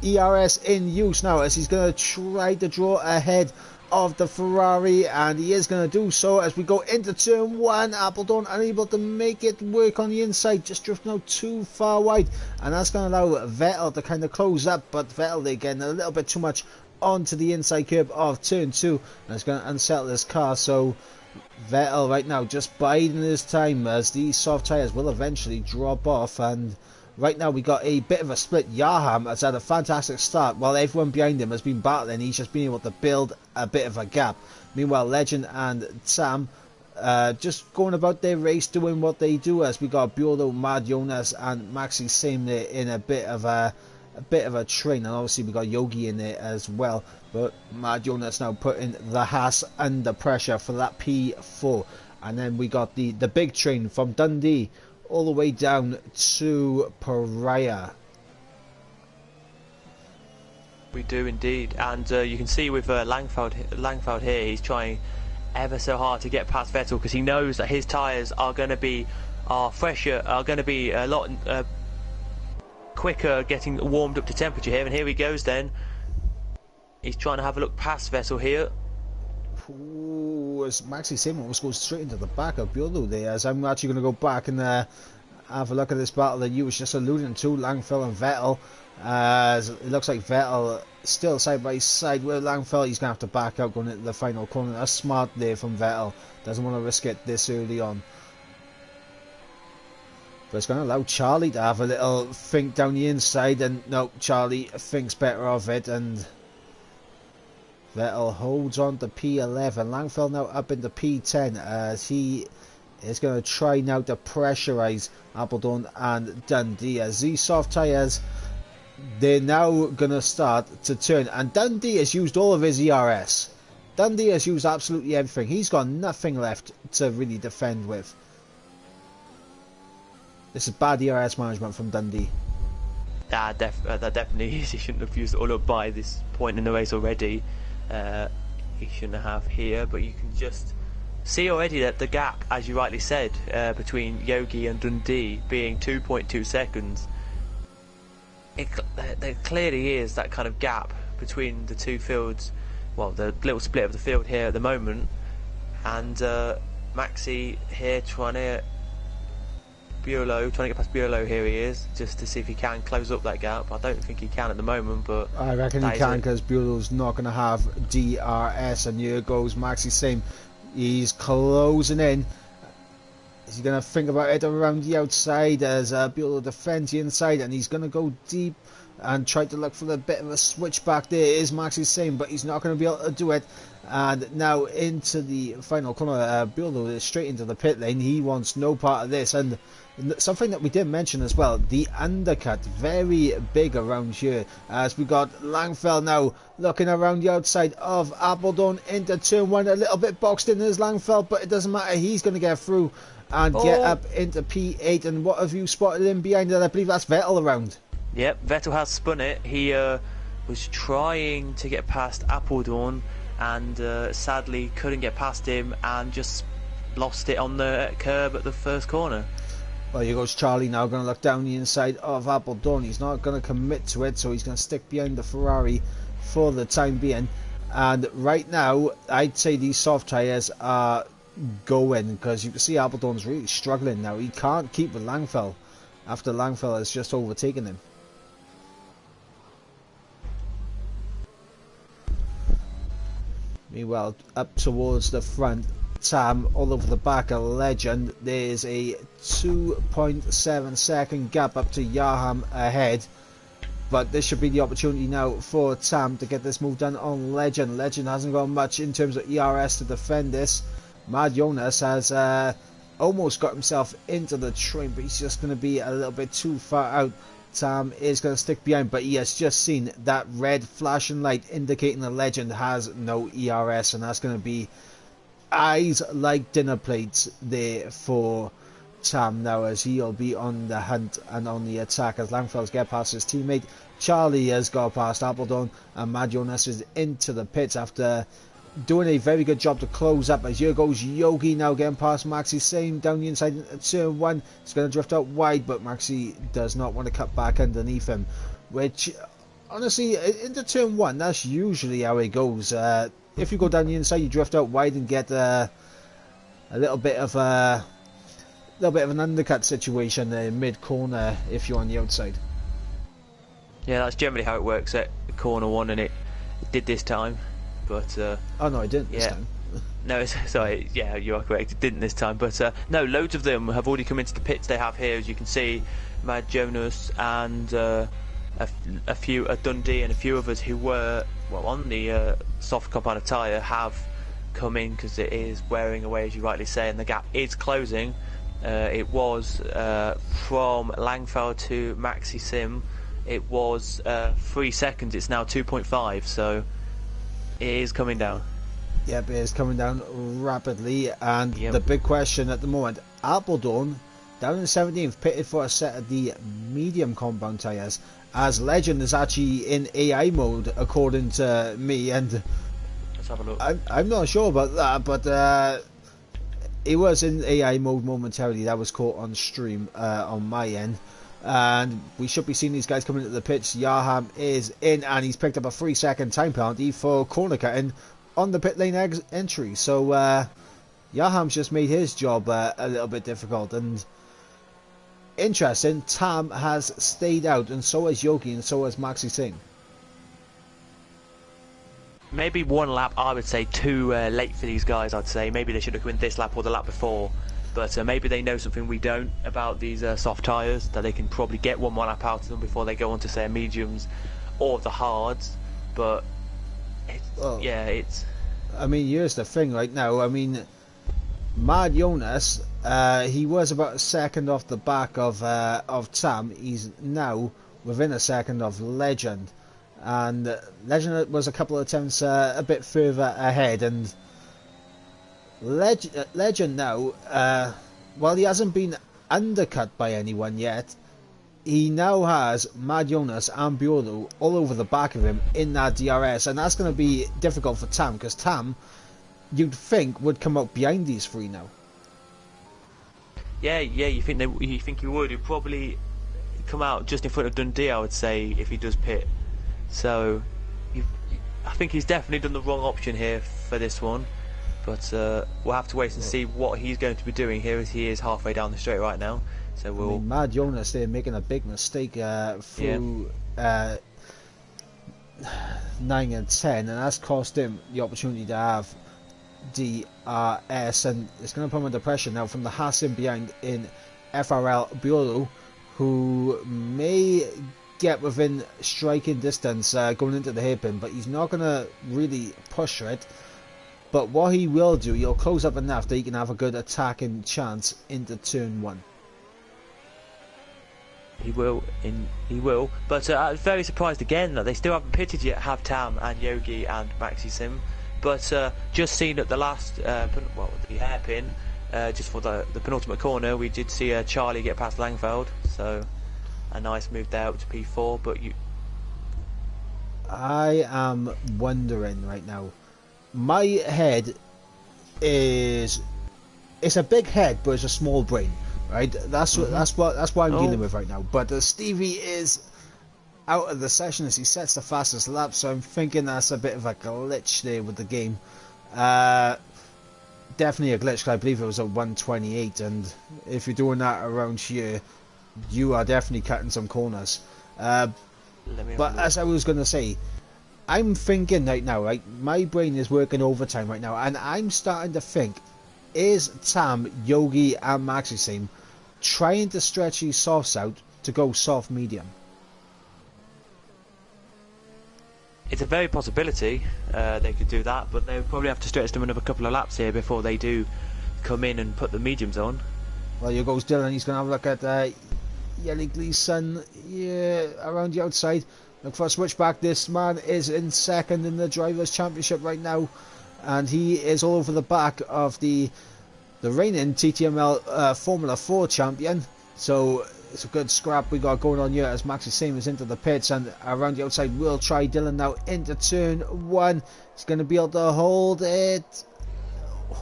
ERS in use now as he's going to try to draw ahead of the Ferrari, and he is going to do so as we go into turn 1. Appledon unable to make it work on the inside, just drifting out too far wide, and that's going to allow Vettel to kind of close up, but Vettel they're getting a little bit too much onto the inside curb of turn 2, and it's going to unsettle his car. So Vettel right now just biding his time as these soft tyres will eventually drop off, and right now we got a bit of a split. Yaham has had a fantastic start while everyone behind him has been battling. He's just been able to build a bit of a gap. Meanwhile, Legend and Sam just going about their race, doing what they do, as we got Buono, Mad Jonas and Maxi Same there in a bit of a train, and obviously we got Yogi in there as well. But Mad Jonas now putting the Haas under pressure for that P4, and then we got the big train from Dundee all the way down to Pariah. We do indeed, and you can see with Langfeld here, he's trying ever so hard to get past Vettel because he knows that his tyres are going to be fresher, are going to be a lot quicker getting warmed up to temperature here. And here he goes then. He's trying to have a look past Vettel here. Ooh, as Maxi Sim almost goes straight into the back of Buono there, as I'm actually going to go back and have a look at this battle that you was just alluding to, Langfeld and Vettel. As it looks like Vettel still side by side with Langfeld. He's going to have to back out going into the final corner. That's smart there from Vettel. Doesn't want to risk it this early on. But it's going to allow Charlie to have a little think down the inside, and no, Charlie thinks better of it, and Vettel holds on to P11. Langfeld now up into P10 as he is going to try now to pressurise Appledon and Dundee, as these soft tyres, they're now going to start to turn, and Dundee has used all of his ERS. Dundee has used absolutely everything. He's got nothing left to really defend with. This is bad ERS management from Dundee. That definitely is. He shouldn't have used it all up by this point in the race already. He shouldn't have here, but you can just see already that the gap, as you rightly said, between Yogi and Dundee being 2.2 seconds, there clearly is that kind of gap between the two fields. Well, the little split of the field here at the moment, and Maxi here trying to get past Buolo. Here he is, just to see if he can close up that gap. I don't think he can at the moment, but I reckon he can, because Buolo's not going to have DRS, and here goes Maxi Same. He's closing in. Is he going to think about it around the outside as Buolo defends the inside, and he's going to go deep and try to look for a bit of a switch back. There is Maxi Same, but he's not going to be able to do it. And now into the final corner, Buolo is straight into the pit lane. He wants no part of this, and something that we did mention as well, the undercut, very big around here, as we got Langfeld now looking around the outside of Appledon into turn 1, a little bit boxed in as Langfeld, but it doesn't matter, he's going to get through and get up into P8. And what have you spotted in behind it? I believe that's Vettel around. Yep, Vettel has spun it. He was trying to get past Appledon and sadly couldn't get past him and just lost it on the curb at the first corner. Well, here goes Charlie now, going to look down the inside of Appledon. He's not going to commit to it, so he's going to stick behind the Ferrari for the time being. And right now, I'd say these soft tyres are going, because you can see Appledon's really struggling now. He can't keep with Langfell after Langfell has just overtaken him. Meanwhile, up towards the front, Tam all over the back of Legend. There's a 2.7 second gap up to Yaham ahead, but this should be the opportunity now for Tam to get this move done on Legend. Legend hasn't got much in terms of ERS to defend this. Mad Jonas has almost got himself into the train, but he's just going to be a little bit too far out. Tam is going to stick behind, but he has just seen that red flashing light indicating the Legend has no ERS, and that's going to be eyes like dinner plates there for Tam now, as he'll be on the hunt and on the attack as Langfells get past his teammate. Charlie has got past Appledon, and Mad Jonas is into the pits after doing a very good job to close up, as here goes Yogi now getting past Maxi Same down the inside at turn 1. He's going to drift out wide, but Maxi does not want to cut back underneath him, which honestly into turn 1 that's usually how it goes. If you go down the inside, you drift out wide and get a little bit of an undercut situation mid corner if you're on the outside. Yeah, that's generally how it works at corner 1, and it did this time. But oh no, I didn't this time. No, sorry, yeah, you are correct, it didn't this time. But no, loads of them have already come into the pits they have here, as you can see. Mad Jonas and a few, Dundee and a few others who were on the soft compound tyre have come in, because it is wearing away, as you rightly say, and the gap is closing. It was from Langfell to Maxi Sim, it was 3 seconds, it's now 2.5, so it is coming down. Yep, it is coming down rapidly, and the big question at the moment, Appledon down in 17th, pitted for a set of the medium compound tyres, as Legend is actually in AI mode according to me, and let's have a look. I'm not sure about that, but it was in AI mode momentarily. That was caught on stream on my end. And we should be seeing these guys coming into the pits. Yaham is in, and he's picked up a 3 second time penalty for corner cutting on the pit lane entry. So Yaham's just made his job a little bit difficult. And interesting, Tam has stayed out, and so has Yogi, and so has Maxi Singh. Maybe one lap, I would say, too late for these guys, I'd say. Maybe they should have come in this lap or the lap before. But maybe they know something we don't about these soft tyres, that they can probably get one more lap out of them before they go on to, say, mediums or the hards. But, it's... I mean, here's the thing right now. I mean, Mad Jonas, he was about a second off the back of Tam. He's now within a second of Legend. And Legend was a couple of attempts a bit further ahead, and Legend now, while he hasn't been undercut by anyone yet, he now has Mad Jonas and Buolo all over the back of him in that DRS, and that's going to be difficult for Tam, because Tam, you'd think, would come out behind these three now. Yeah, you think he would. He'd probably come out just in front of Dundee, I would say, if he does pit. So, I think he's definitely done the wrong option here for this one. But we'll have to wait and see what he's going to be doing here, as he is halfway down the straight right now. So we'll... I mean, Mad Jonas there making a big mistake through 9 and 10, and that's cost him the opportunity to have DRS, and it's going to put him under pressure now from the Haas in behind in FRL Buolo, who may get within striking distance going into the hairpin, but he's not going to really push it. But what he will do, he'll close up enough that he can have a good attacking chance into turn 1. He will. But I'm very surprised again that they still haven't pitted yet, have Tam and Yogi and Maxi Sim. But just seen at the last, the hairpin, just for the penultimate corner, we did see Charlie get past Langfeld. So a nice move there up to P4. But I am wondering right now. My head is... It's a big head, but it's a small brain. right? That's what I'm dealing Oh, with right now. But Stevie is out of the session as he sets the fastest lap, so I'm thinking that's a bit of a glitch there with the game. Definitely a glitch, 'cause I believe it was at 128, and if you're doing that around here, you are definitely cutting some corners. let me have a But look. as I was going to say, I'm thinking right now, right, my brain is working overtime right now, and I'm starting to think, is Tam, Yogi and Maxi trying to stretch these softs out to go soft medium? It's a very possibility they could do that, but they would probably have to stretch them another couple of laps here before they do come in and put the mediums on. Well, here goes Dylan. He's going to have a look at Yelly Gleason, yeah, around the outside. Look for a switchback. This man is in second in the Drivers' Championship right now, and he is all over the back of the reigning TTML Formula 4 champion. So it's a good scrap we got going on here as Maxi is into the pits, and around the outside we'll try Dylan now into turn 1. He's going to be able to hold it.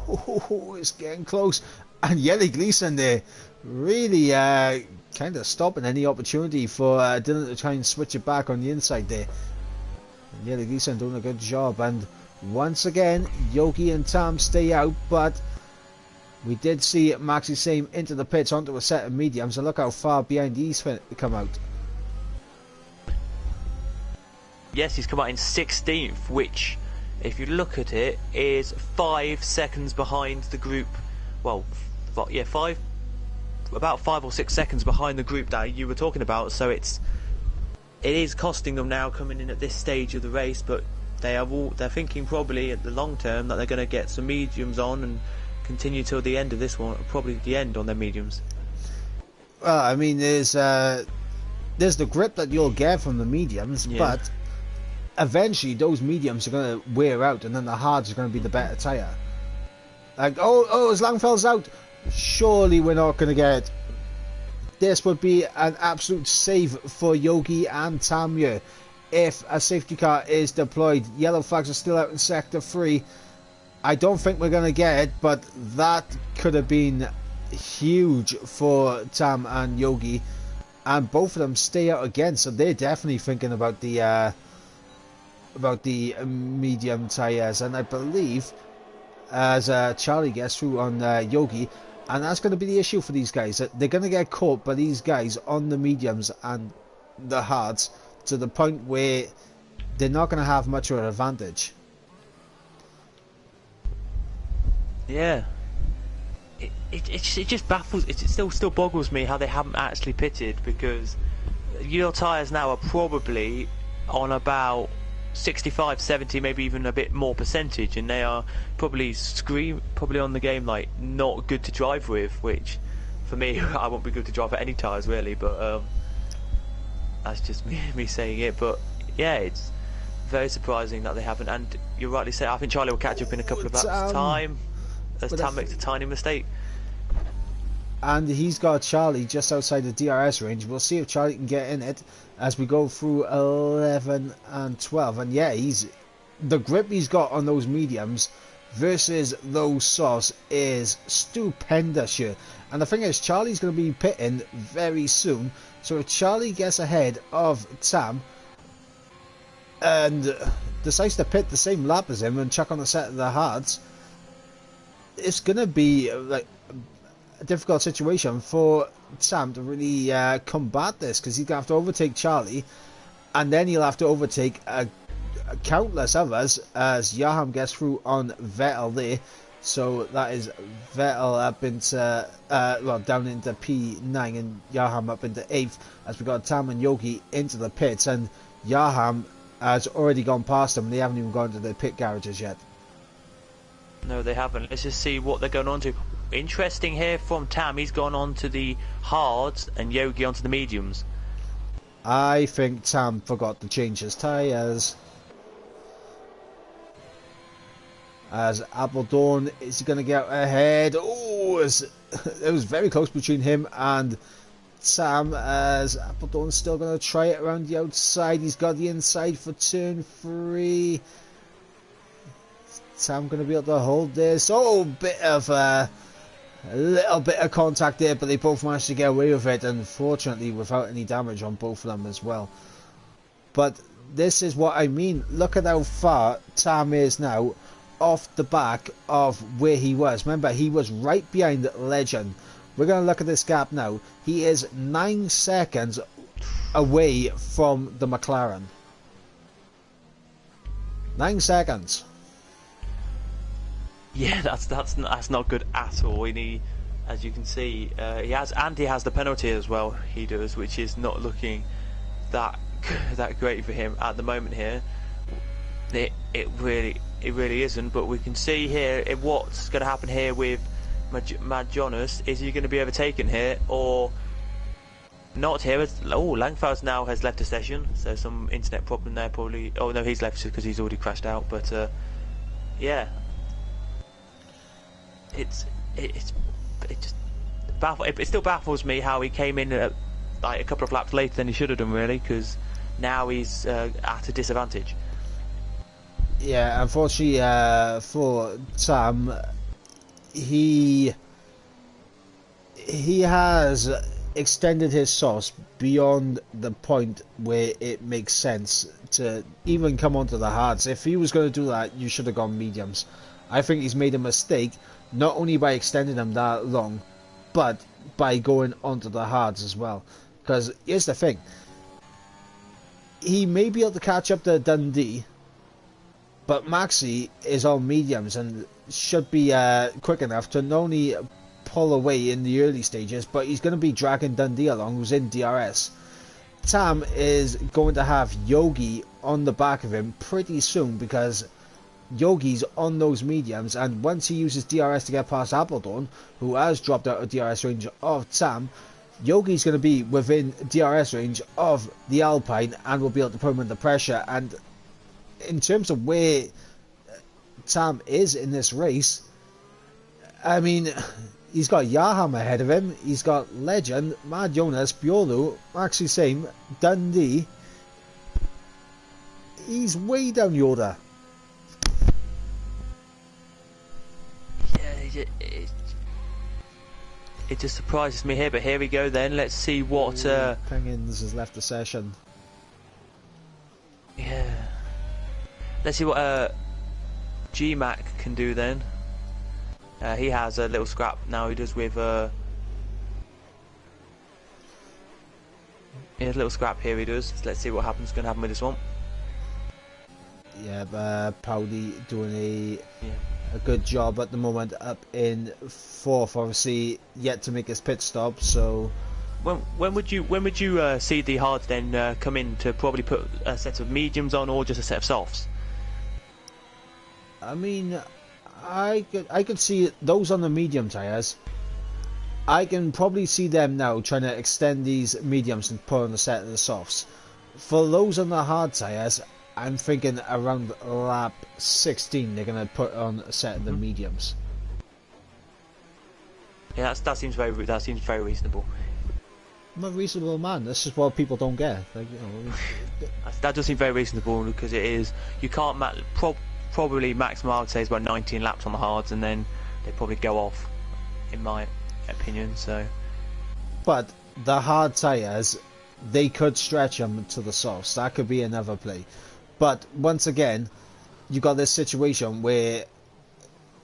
Oh, it's getting close. And Yelly Gleason there really kind of stopping any opportunity for Dylan to try and switch it back on the inside there. And Yelly Gleason doing a good job, and once again Yogi and Tam stay out, but we did see Maxi Same into the pits onto a set of mediums, and look how far behind he's come out. Yes, he's come out in 16th, which, if you look at it, is 5 seconds behind the group. Well, yeah, about 5 or 6 seconds behind the group that you were talking about. So it is costing them now coming in at this stage of the race, but they're thinking probably at the long term that they're going to get some mediums on and continue till the end of this one, probably the end on their mediums. Well, I mean, there's the grip that you'll get from the mediums, Yeah. but eventually those mediums are going to wear out, and then the hards are going to be the better tyre. Like, as Langfell's out, surely we're not going to get. This would be an absolute save for Yogi and Tamya if a safety car is deployed. Yellow flags are still out in sector 3. I don't think we're going to get it, but that could have been huge for Tam and Yogi, and both of them stay out again, so they're definitely thinking about the medium tyres. And I believe as Charlie gets through on Yogi, and that's going to be the issue for these guys. They're going to get caught by these guys on the mediums and the hards to the point where they're not going to have much of an advantage. Yeah, it just baffles. It still boggles me how they haven't actually pitted, because your tyres now are probably on about 65, 70, maybe even a bit more percentage, and they are probably on the game like not good to drive with. Which, for me, I won't be good to drive at any tyres really, but that's just me saying it. But yeah, it's very surprising that they haven't. And you're rightly saying, I think Charlie will catch up in a couple of laps' time. As Tam makes a tiny mistake. And he's got Charlie just outside the DRS range. We'll see if Charlie can get in it as we go through 11 and 12. And yeah, the grip he's got on those mediums versus those softs is stupendous here. And the thing is, Charlie's going to be pitting very soon. So if Charlie gets ahead of Tam and decides to pit the same lap as him and chuck on a set of the hards, it's going to be like a difficult situation for Sam to really combat this, because he's going to have to overtake Charlie, and then he'll have to overtake countless others as Yaham gets through on Vettel there. So that is Vettel up into down into P9 and Yaham up into 8th as we got Tam and Yogi into the pits, and Yaham has already gone past them and they haven't even gone to the pit garages yet. No, they haven't. Let's just see what they're going on to. Interesting here from Tam. He's gone on to the hards and Yogi onto the mediums. I think Tam forgot to change his tyres. As Appledorn is going to get ahead. Oh, it was very close between him and Tam, as Appledorn's still going to try it around the outside. He's got the inside for turn 3. Tam going to be able to hold this. Oh, bit of A little bit of contact there, but they both managed to get away with it, unfortunately without any damage on both of them as well. But this is what I mean. Look at how far Tam is now off the back of where he was. Remember, he was right behind Legend. We're going to look at this gap now. He is 9 seconds away from the McLaren. 9 seconds. Yeah, that's not good at all. And he, as you can see, he has the penalty as well. He does, which is not looking that great for him at the moment here. It really isn't. But we can see here what's going to happen here with Mad Jonas. Is he going to be overtaken here or not here? Oh, Langfels now has left the session, so some internet problem there probably. Oh no, he's left because he's already crashed out. But yeah, it still baffles me how he came in like a couple of laps later than he should have done, really, because now he's at a disadvantage. Yeah, unfortunately for Sam, he has extended his sauce beyond the point where it makes sense to even come onto the hards. If he was going to do that, you should have gone mediums. I think he's made a mistake, not only by extending them that long, but by going onto the hards as well. Because here's the thing, he may be able to catch up to Dundee, but Maxi is on mediums and should be quick enough to not only pull away in the early stages, but he's going to be dragging Dundee along, who's in DRS. Tam is going to have Yogi on the back of him pretty soon, because Yogi's on those mediums, and once he uses DRS to get past Appledorn, who has dropped out of DRS range of Tam, Yogi's going to be within DRS range of the Alpine and will be able to put him under pressure. And in terms of where Tam is in this race, I mean, he's got Yaham ahead of him, he's got Legend, Mad Jonas, Biolu, Maxi Same, Dundee. He's way down the order. Yeah, it just surprises me here, but here we go then. Let's see what Pengins has left the session. Yeah. Let's see what GMAC can do then. He has a little scrap now. He does with he has a little scrap here. He does. Let's see what happens. Going to happen with this one. Yeah, Powdy doing a good job at the moment, up in 4th. Obviously, yet to make his pit stop. So, when would you see the hards then come in to probably put a set of mediums on, or just a set of softs? I mean, I could see those on the medium tyres. I can probably see them now trying to extend these mediums and put on a set of the softs. For those on the hard tyres, I'm thinking around lap 16 they're going to put on a set of the mediums. Yeah, that seems very reasonable. I'm a reasonable man. This is what people don't get. Like, you know, that does seem very reasonable, because it is. You can't probably maximum I would say is about 19 laps on the hards, and then they probably go off, in my opinion. So, but the hard tyres, they could stretch them to the softs. That could be another play. But once again, you got this situation where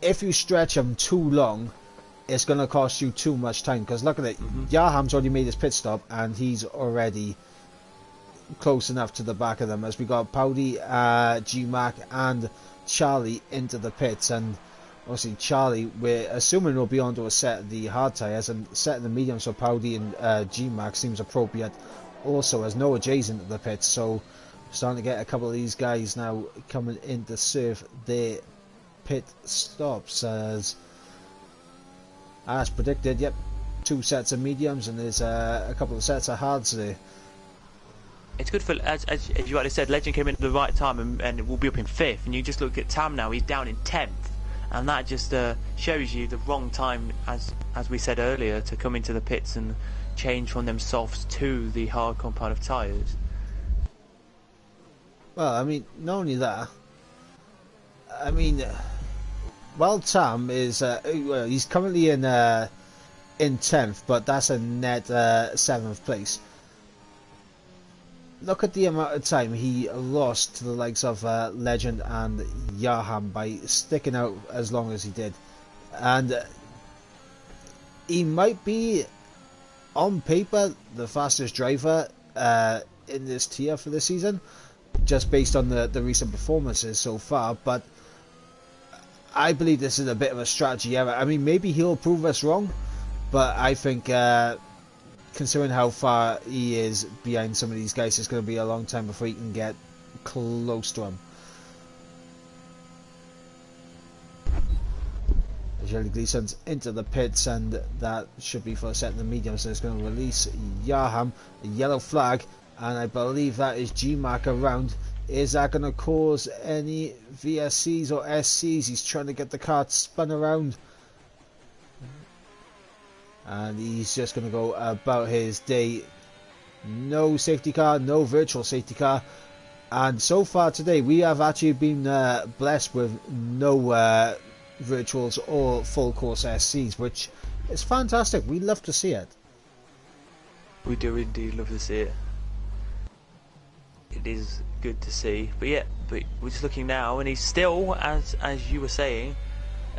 if you stretch them too long, it's going to cost you too much time. Because look at it, Yaham's already made his pit stop and he's already close enough to the back of them, as we got Powdy, GMAC and Charlie into the pits. And obviously Charlie, we're assuming will be onto a set of the hard tyres, and set of the mediums for Powdy and GMAC seems appropriate also, as Noah J's into the pits. So starting to get a couple of these guys now coming in to serve their pit stops, as predicted. Yep, 2 sets of mediums, and there's a couple of sets of hards there. It's good for, as you already said, Legend came in at the right time and will be up in 5th, and you just look at Tam now, he's down in 10th, and that just shows you the wrong time, as we said earlier, to come into the pits and change from them softs to the hard compound of tyres. Well, I mean, not only that, I mean, Well, Tam is well, he's currently in 10th, but that's a net 7th place. Look at the amount of time he lost to the likes of Legend and Yaham by sticking out as long as he did. And he might be, on paper, the fastest driver in this tier for this season, just based on the recent performances so far. But I believe this is a bit of a strategy error. I mean, maybe he'll prove us wrong, but I think considering how far he is behind some of these guys, it's going to be a long time before he can get close to him. Jelly Gleason's into the pits, and that should be for a set in the medium, so it's going to release Yaham, a yellow flag, and I believe that is G-Mark around. Is that going to cause any VSCs or SCs? He's trying to get the car spun around. And he's just going to go about his day. No safety car, no virtual safety car. And so far today, we have actually been blessed with no virtuals or full course SCs, which is fantastic. We love to see it. We do indeed love to see it. It is good to see. But yeah, but we're just looking now, and he's still, as you were saying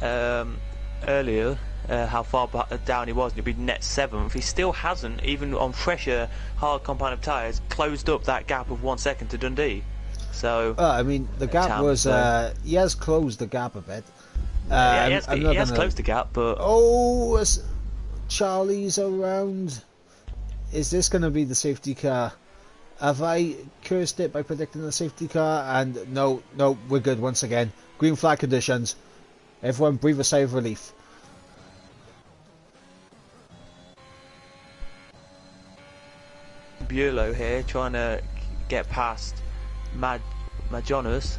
earlier, how far down he was, and he'd be net 7th. He still hasn't, even on fresher hard compound of tyres, closed up that gap of 1 second to Dundee. So I mean, the gap was he has closed the gap a bit. Yeah, he has closed the gap, but oh, Charlie's around. Is this going to be the safety car? Have I cursed it by predicting the safety car? And no, we're good once again. Green flag conditions. Everyone breathe a sigh of relief. Buelow here trying to get past Majonas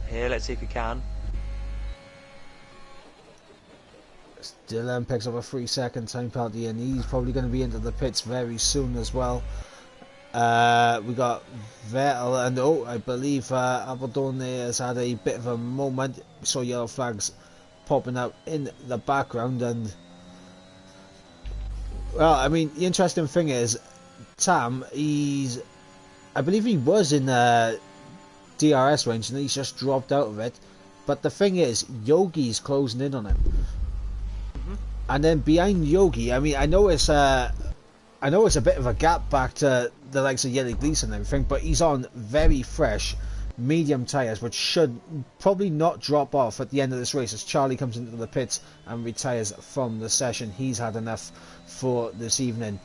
here. Let's see if he can. Dylan picks up a 3-second time penalty, and he's probably going to be into the pits very soon as well. We got Vettel, and I believe Aberdeen has had a bit of a moment. We saw yellow flags popping out in the background, and well, I mean, the interesting thing is Tam, I believe he was in DRS range, and he's just dropped out of it. But the thing is, Yogi's closing in on him. And then behind Yogi, I mean, I know it's a bit of a gap back to the likes of Yelly Gleason and everything, but he's on very fresh medium tyres, which should probably not drop off at the end of this race as Charlie comes into the pits and retires from the session. He's had enough for this evening.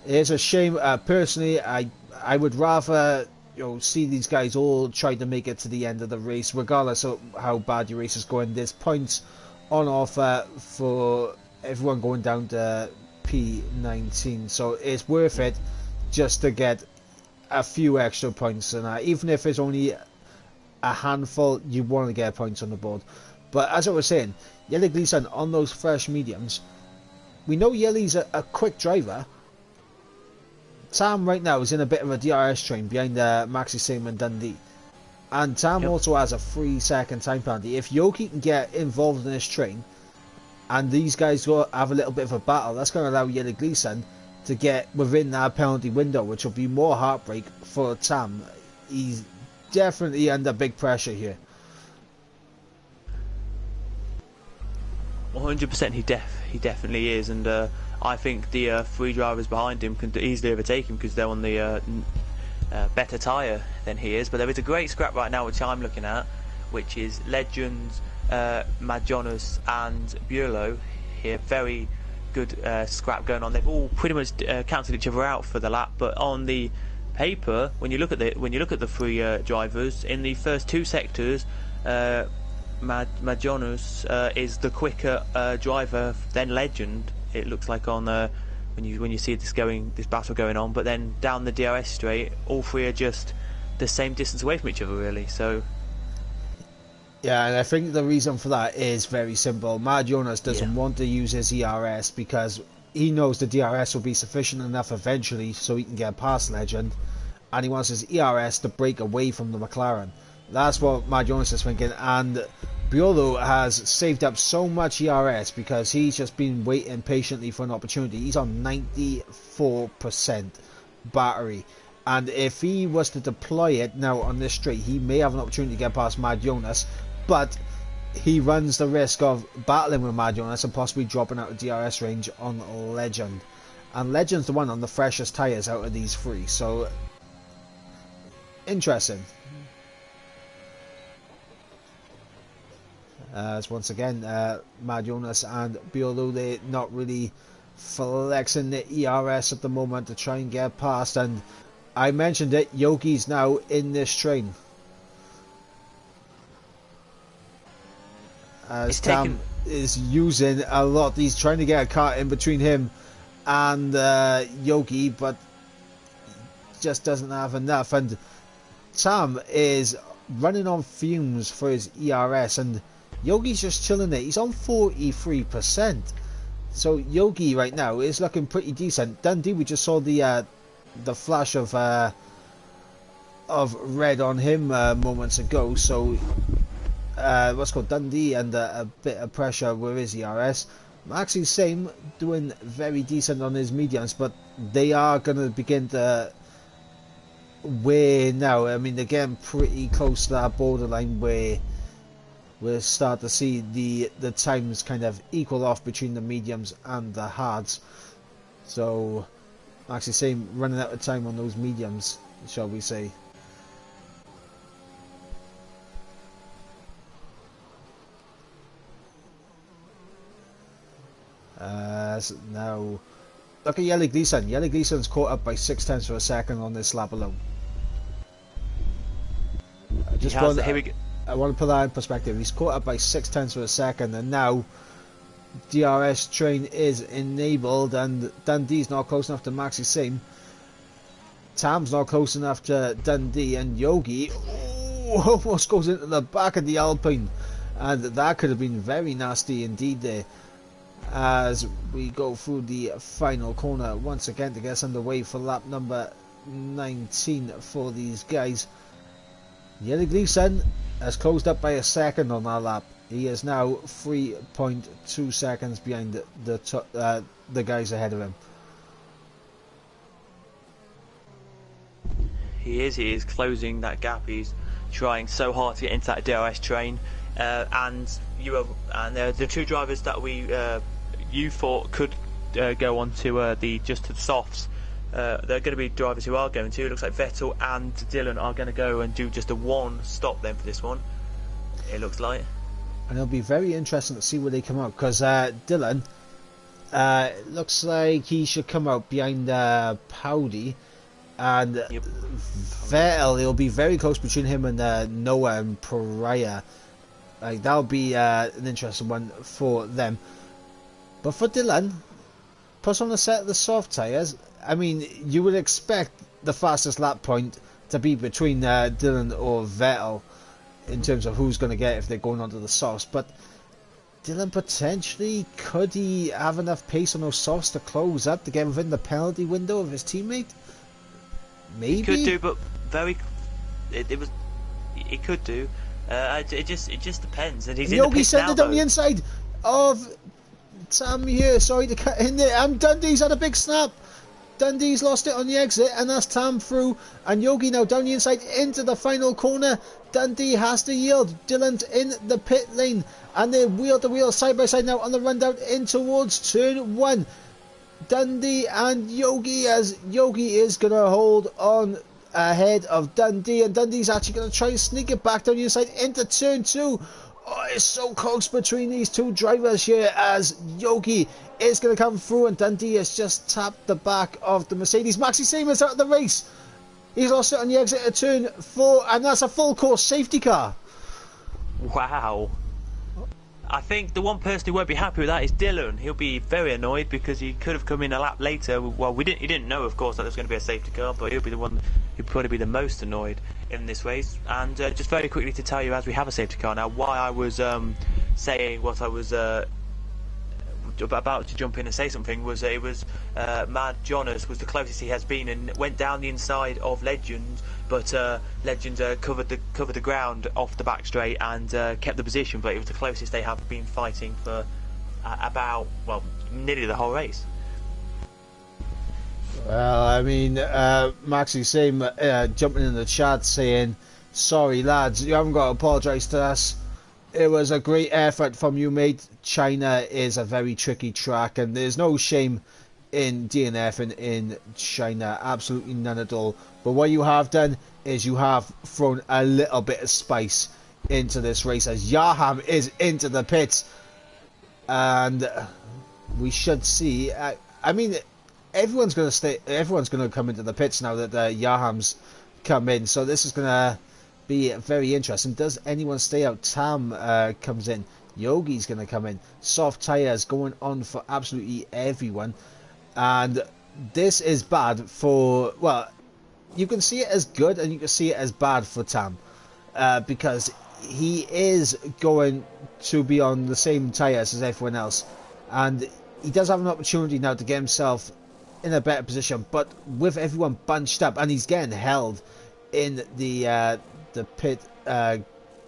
It is a shame. Personally, I would rather see these guys all try to make it to the end of the race, regardless of how bad your race is going. There's points on offer for everyone going down to P19, so it's worth it just to get a few extra points, and even if it's only a handful, you want to get points on the board. But as I was saying, Yelly Gleason on those fresh mediums, we know Yelly's a quick driver. Tam right now is in a bit of a DRS train behind Maxi Same and Dundee, and Tam also has a 3-second time penalty. If Yoki can get involved in this train and these guys go have a little bit of a battle, that's going to allow Yelly Gleason to get within that penalty window, which will be more heartbreak for Tam. He's definitely under big pressure here. 100% he definitely is, and I think the 3 drivers behind him can easily overtake him because they're on the better tyre than he is. But there is a great scrap right now which I'm looking at, which is Legends, Majonas and Buelow here. Very good scrap going on. They've all pretty much cancelled each other out for the lap, but on the paper, when you look at the 3 drivers in the first 2 sectors, Majonas is the quicker driver than Legend. It looks like on when you see this battle going on, but then down the DRS straight, all 3 are just the same distance away from each other, really. So yeah, and I think the reason for that is very simple. Majonas doesn't want to use his ERS because he knows the DRS will be sufficient enough eventually so he can get past Legend, and he wants his ERS to break away from the McLaren. That's what Matt Jonas is thinking, and Biolo has saved up so much ERS because he's just been waiting patiently for an opportunity. He's on 94% battery, and if he was to deploy it now on this straight, he may have an opportunity to get past Matt Jonas, but he runs the risk of battling with Matt Jonas and possibly dropping out of DRS range on Legend. And Legend's the one on the freshest tyres out of these three, so interesting. As once again, Matt Jonas and Biolo, they're not really flexing the ERS at the moment to try and get past, and I mentioned it, Yogi's now in this train. As Tam is using a lot, he's trying to get a car in between him and Yogi, but just doesn't have enough, and Tam is running on fumes for his ERS, and Yogi's just chilling there. He's on 43%. So Yogi right now is looking pretty decent. Dundee, we just saw the flash of red on him moments ago. So what's called Dundee and a bit of pressure with his ERS. Maxi same, doing very decent on his mediums, but they are going to begin to wear now. I mean, they're getting pretty close to that borderline where we'll start to see the times kind of equal off between the mediums and the hards. So actually same running out of time on those mediums, shall we say. So now look at Yelly Gleason. Yelly Gleason's caught up by 0.6 of a second on this lap alone. I want to put that in perspective. He's caught up by 0.6 of a second, and now DRS train is enabled, and Dundee's not close enough to Maxi Same. Tam's not close enough to Dundee, and Yogi almost goes into the back of the Alpine, and that could have been very nasty indeed there. As we go through the final corner once again to get us underway for lap number 19 for these guys. Yelly Gleason has closed up by a second on that lap. He is now 3.2 seconds behind the guys ahead of him. He is closing that gap. He's trying so hard to get into that DRS train, and the two drivers that you thought could go on to the softs. They're going to be drivers who are going to. It looks like Vettel and Dylan are going to go and do just a one stop then for this one. It looks like. And it'll be very interesting to see where they come out, because Dylan looks like he should come out behind Powdy, and yep. Vettel, it'll be very close between him and Noah and Pariah. Like, that'll be an interesting one for them. But for Dylan, puts on a set of the soft tyres. I mean, you would expect the fastest lap point to be between Dylan or Vettel in terms of who's going to get if they're going onto the softs. But Dylan potentially, could he have enough pace on those softs to close up to get within the penalty window of his teammate? Maybe. He could do, but he could do. It just depends. And he's in the pit sent now, it down the inside of Tam here. Sorry to cut in there. Dundee's had a big snap. Dundee's lost it on the exit, and that's Tam through, and Yogi now down the inside into the final corner. Dundee has to yield. Dylan's in the pit lane, and they're wheel to wheel, side by side now on the run down in towards turn 1. Dundee and Yogi, as Yogi is going to hold on ahead of Dundee, and Dundee's actually going to try and sneak it back down the inside into turn 2. Oh, it's so close between these two drivers here, as Yogi is going to come through, and Dundee has just tapped the back of the Mercedes. Maxi Seaman's out of the race. He's lost it on the exit of turn 4, and that's a full course safety car. Wow. I think the one person who won't be happy with that is Dylan. He'll be very annoyed because he could have come in a lap later. Well, he didn't know, of course, that there was going to be a safety car, but he'll be the one who'd probably be the most annoyed in this race. And just very quickly to tell you, as we have a safety car now, why I was saying what I was about to jump in and say something was it was Mad Jonas was the closest he has been and went down the inside of Legend, but Legend covered the ground off the back straight and kept the position. But it was the closest they have been fighting for about, well, nearly the whole race. Well, I mean, Maxi same jumping in the chat saying, "Sorry lads, you haven't got to apologise to us. It was a great effort from you, mate. China is a very tricky track, and there's no shame in DNFing in China. Absolutely none at all. But what you have done is you have thrown a little bit of spice into this race as Yaham is into the pits, and we should see. I mean, everyone's going to stay. Everyone's going to come into the pits now that Yaham's come in. So this is going to be very interesting. Does anyone stay out? Tam comes in. Yogi's going to come in. Soft tires going on for absolutely everyone. And this is bad for, well, you can see it as good and you can see it as bad for Tam. Because he is going to be on the same tires as everyone else. And he does have an opportunity now to get himself in a better position. But with everyone bunched up, and he's getting held in the pit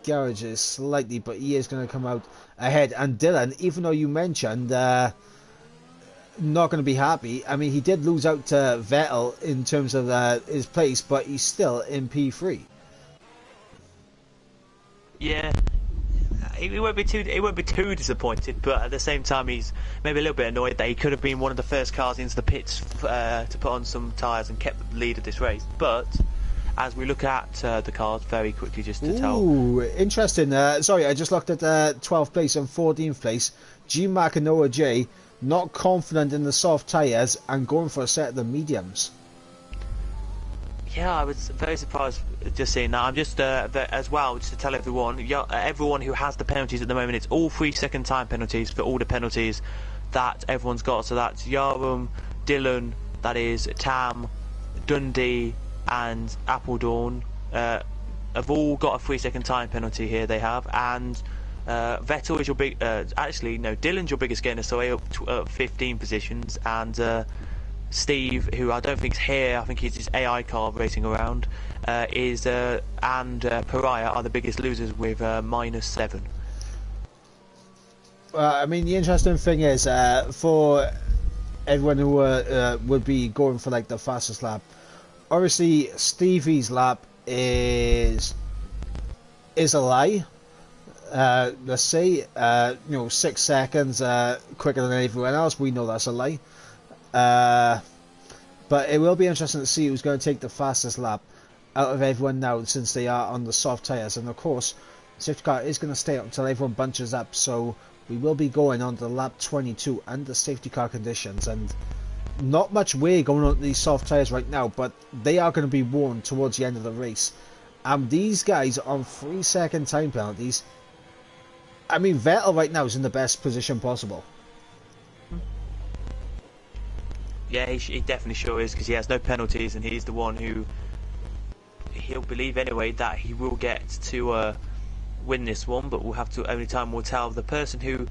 garages slightly, but he is going to come out ahead. And Dylan, even though you mentioned not going to be happy, I mean, he did lose out to Vettel in terms of his place, but he's still in P3. Yeah, he won't be too disappointed, but at the same time he's maybe a little bit annoyed that he could have been one of the first cars into the pits to put on some tyres and kept the lead of this race. But as we look at the cars very quickly, just to tell. Ooh, interesting. Sorry, I just looked at 12th place and 14th place. G-Mac and Noah J not confident in the soft tyres and going for a set of the mediums. Yeah, I was very surprised just seeing that. I'm just as well, just to tell everyone, everyone who has the penalties at the moment, it's all 3-second time penalties for all the penalties that everyone's got. So that's Yarum, Dylan, that is Tam, Dundee, and Appledorn have all got a 3-second time penalty here. They have, and Vettel is your big. Actually, no, Dylan's your biggest gainer, so up 15 positions, and Steve, who I don't think is here, I think he's his AI car racing around, and Pariah are the biggest losers with -7. I mean, the interesting thing is for everyone who would be going for like the fastest lap. Obviously, Stevie's lap is a lie. Let's say 6 seconds quicker than everyone else. We know that's a lie. But it will be interesting to see who's going to take the fastest lap out of everyone now, since they are on the soft tyres. And of course, the safety car is going to stay up until everyone bunches up. So we will be going on to lap 22 under safety car conditions, and not much wear going on these soft tyres right now, but they are going to be worn towards the end of the race. And these guys on 3-second time penalties. I mean, Vettel right now is in the best position possible. Yeah, he definitely sure is, because he has no penalties, and he's the one who he'll believe anyway that he will get to win this one. But we'll have to, only time will tell. The person who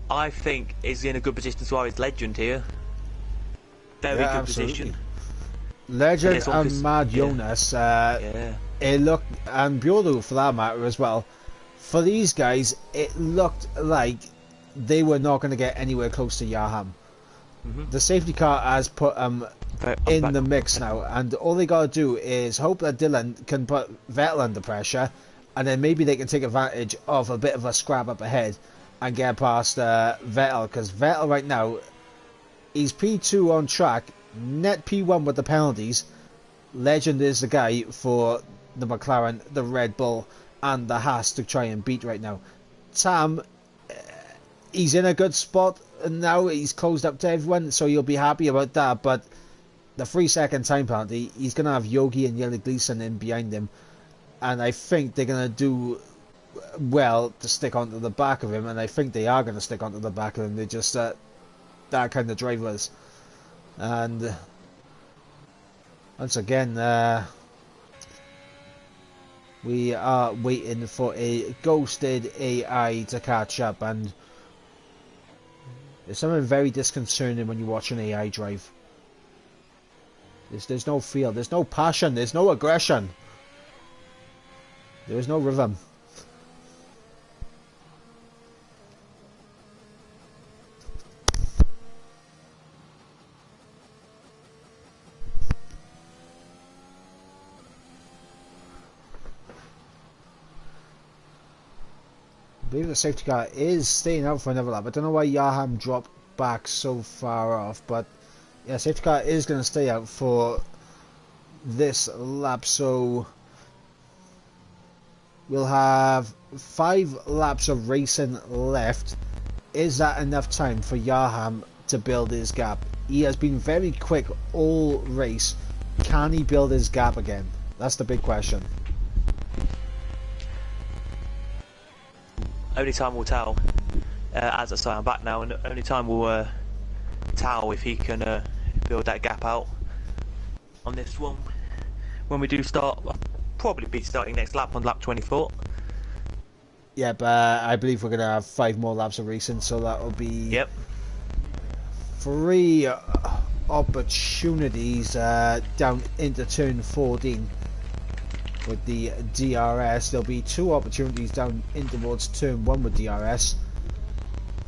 I think is in a good position as well is Legend here. Very good absolutely. position. Legend and Mad Jonas, it looked, and Bjordu for that matter as well. For these guys, it looked like they were not going to get anywhere close to Yaham. The safety car has put them in the mix now, and all they got to do is hope that Dylan can put Vettel under pressure, and then maybe they can take advantage of a bit of a scrap up ahead and get past Vettel, because Vettel right now, he's P2 on track, net P1 with the penalties. Legend is the guy for the McLaren, the Red Bull, and the Haas to try and beat right now. Tam, he's in a good spot now. He's closed up to everyone, so you'll be happy about that. But the 3-second time penalty, he's going to have Yogi and Yellow Gleason in behind him, and I think they're going to do well to stick onto the back of him, and I think they are going to stick onto the back of him. They're just that kind of drivers. And once again, we are waiting for a ghosted AI to catch up, and there's something very disconcerting when you watch an AI drive. There's no feel, there's no passion, there's no aggression. There is no rhythm. I believe the safety car is staying out for another lap. I don't know why Yaham dropped back so far off, but yeah, safety car is going to stay out for this lap, so we'll have 5 laps of racing left. Is that enough time for Yaham to build his gap? He has been very quick all race. Can he build his gap again? That's the big question. Only time will tell. As I say, I'm back now, and only time will tell if he can build that gap out on this one. When we do start, I'll probably be starting next lap on lap 24. Yeah, but I believe we're going to have 5 more laps of racing, so that will be 3 opportunities down into turn 14 with the DRS. There'll be 2 opportunities down in towards turn 1 with DRS.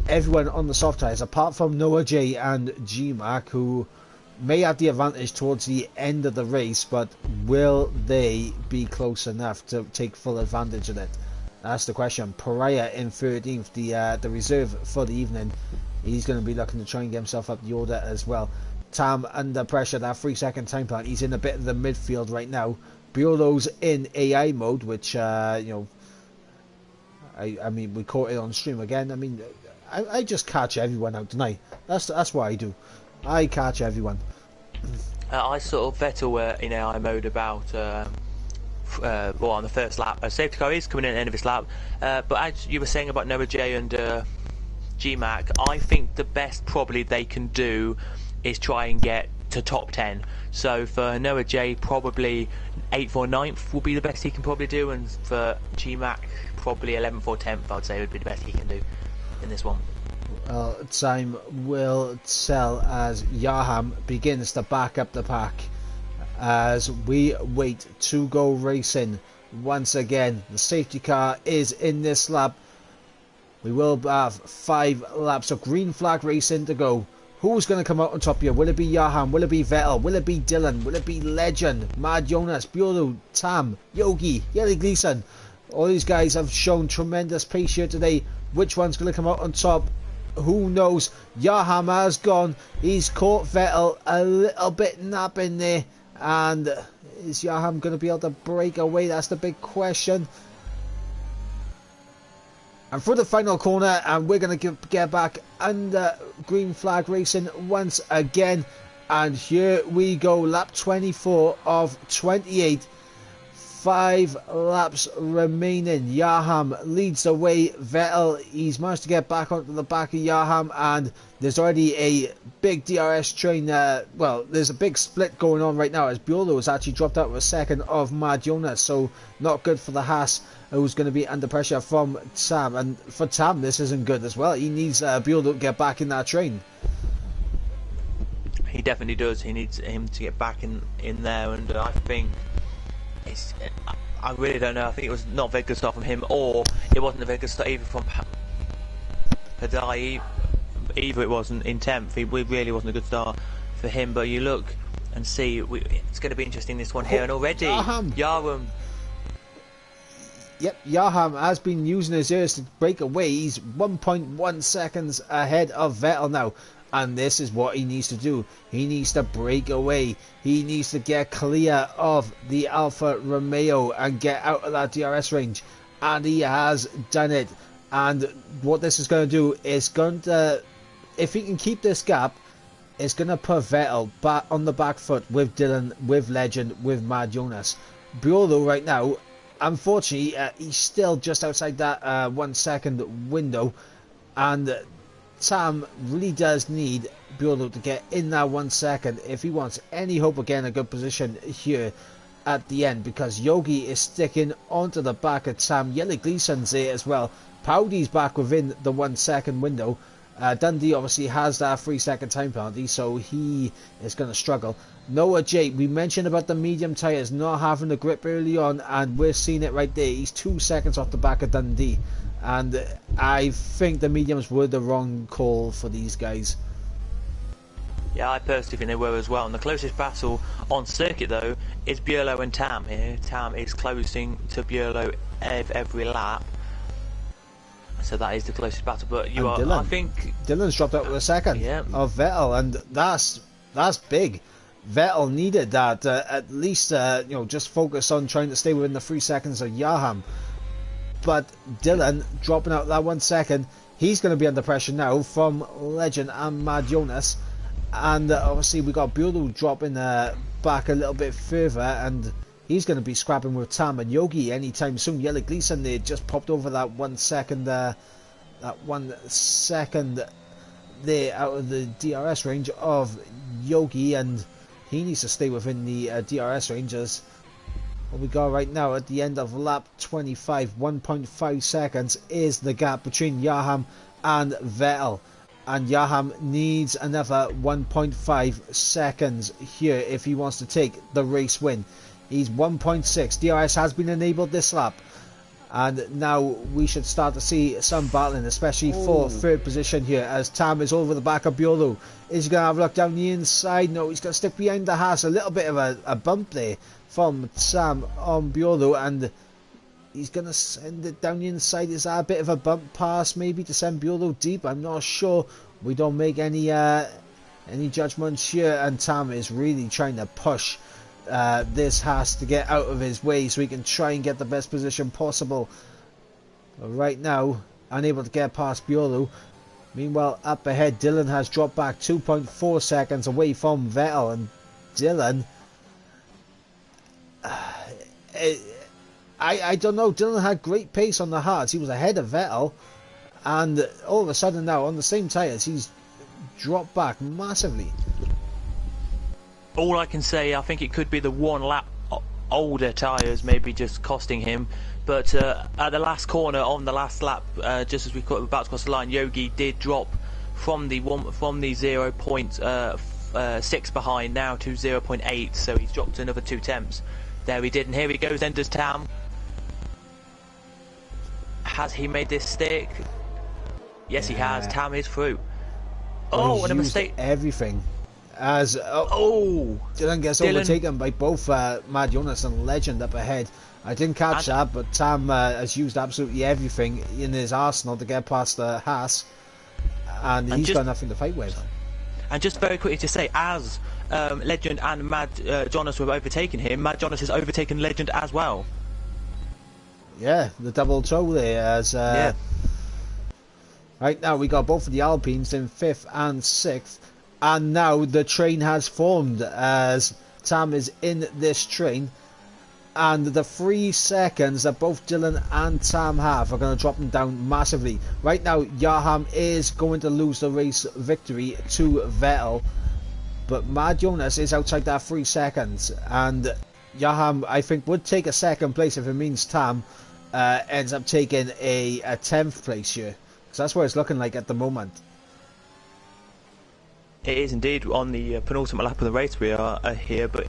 Everyone on the soft tyres, apart from Noah J and GMAC, who may have the advantage towards the end of the race, but will they be close enough to take full advantage of it? That's the question. Pariah in 13th, the reserve for the evening. He's going to be looking to try and get himself up the order as well. Tam under pressure, that 3-second time plan. He's in a bit of the midfield right now. Biolo's in AI mode, which, you know, I mean, we caught it on stream again. I mean, I just catch everyone out tonight. That's what I do. I catch everyone. I sort of Vettel in AI mode about well, on the first lap. A safety car is coming in at the end of this lap, but as you were saying about Noah J and GMAC, I think the best probably they can do is try and get to top 10. So for Noah J, probably 8th or 9th will be the best he can probably do, and for GMAC, probably 11th or 10th, I'd say would be the best he can do in this one. Well, time will tell as Yaham begins to back up the pack as we wait to go racing. Once again, the safety car is in this lap. We will have 5 laps of green flag racing to go. Who's going to come out on top here? Will it be Yaham? Will it be Vettel? Will it be Dylan? Will it be Legend? Mad Jonas, Biolo, Tam, Yogi, Yelly Gleason? All these guys have shown tremendous pace here today. Which one's going to come out on top? Who knows? Yaham has gone. He's caught Vettel a little bit napping there. And is Yaham going to be able to break away? That's the big question. And for the final corner, and we're going to get back under green flag racing once again. And here we go, lap 24 of 28. 5 laps remaining. Yaham leads the way. Vettel, he's managed to get back onto the back of Yaham, and there's already a big DRS train. Well, there's a big split going on right now as Biolo has actually dropped out of a second of Mad Jonas, so not good for the Haas, who's going to be under pressure from Tam. And for Tam, this isn't good as well. He needs Biolo to get back in that train. He definitely does. He needs him to get back in there, and I think I really don't know. I think it was not a very good start from him, or it wasn't a very good start either from Hadai. Either it wasn't in 10th. It really wasn't a good start for him. But you look and see, it's going to be interesting this one here. And already, Yaham. Yep, Yaham has been using his ears to break away. He's 1.1 seconds ahead of Vettel now. And this is what he needs to do. He needs to break away. He needs to get clear of the Alfa Romeo and get out of that DRS range. And he has done it. And what this is going to do is going to, if he can keep this gap, it's going to put Vettel back on the back foot with Dylan, with Legend, with Mad Jonas. Biolo right now, unfortunately, he's still just outside that 1 second window. And Tam really does need Biolo to get in that 1 second if he wants any hope of getting a good position here at the end, because Yogi is sticking onto the back of Tam. Yelly Gleason's there as well. Powdy's back within the 1 second window, Dundee obviously has that 3-second time penalty, so he is going to struggle. Noah J, we mentioned about the medium tyres not having the grip early on, and we're seeing it right there. He's 2 seconds off the back of Dundee, and I think the mediums were the wrong call for these guys. Yeah, I personally think they were as well. And the closest battle on circuit, though, is Buerlo and Tam here. Tam is closing to Buerlo every lap. So that is the closest battle. But you are, Dylan. I think... Dylan's dropped out with a second of Vettel, and that's big. Vettel needed that. At least, just focus on trying to stay within the 3 seconds of Yaham. But Dylan dropping out that 1 second. He's going to be under pressure now from Legend and Mad Jonas. And obviously we got Buerlo dropping back a little bit further, and he's going to be scrapping with Tam and Yogi anytime soon. Yellow Gleason, they just popped over that 1 second, there out of the DRS range of Yogi, and he needs to stay within the DRS ranges. What we got right now at the end of lap 25, 1.5 seconds is the gap between Yaham and Vettel. And Yaham needs another 1.5 seconds here if he wants to take the race win. He's 1.6. DRS has been enabled this lap. And now we should start to see some battling, especially for third position here, as Tam is over the back of Buerlo. Is he going to have a look down the inside? No, he's going to stick behind the Haas. A little bit of a bump there from Tam on Buerlo, and he's going to send it down the inside. Is that a bit of a bump pass maybe to send Buerlo deep? I'm not sure. We don't make any judgments here, and Tam is really trying to push this Haas to get out of his way so he can try and get the best position possible. But right now, unable to get past Buerlo. Meanwhile, up ahead, Dylan has dropped back 2.4 seconds away from Vettel, and Dylan... I don't know, Dylan had great pace on the hards. He was ahead of Vettel, and all of a sudden now, on the same tyres, he's dropped back massively. All I can say, I think it could be the 1 lap older tyres maybe just costing him. But at the last corner on the last lap, just as we were about to cross the line, Yogi did drop from the 0.6 behind now to 0.8, so he's dropped another 2 tenths. There he did, and here he goes then, does Tam. Has he made this stick? Yes, he has. Tam is through. Well, and a mistake. Everything. As Dylan gets overtaken by both Mad Jonas and Legend up ahead. I didn't catch that, but Tam has used absolutely everything in his arsenal to get past the Haas, and he's got nothing to fight with. And just very quickly to say, as Legend and Mad Jonas were overtaking him, Mad Jonas has overtaken Legend as well. Yeah, the double toe there. As right now we got both of the Alpines in 5th and 6th, and now the train has formed as Tam is in this train, and the 3 seconds that both Dylan and Tam have are going to drop them down massively. Right now Yaham is going to lose the race victory to Vettel, but Mad Jonas is outside that 3 seconds, and Yaham I think would take a 2nd place if it means Tam ends up taking a 10th place here, because that's what it's looking like at the moment. It is indeed on the penultimate lap of the race we are here, but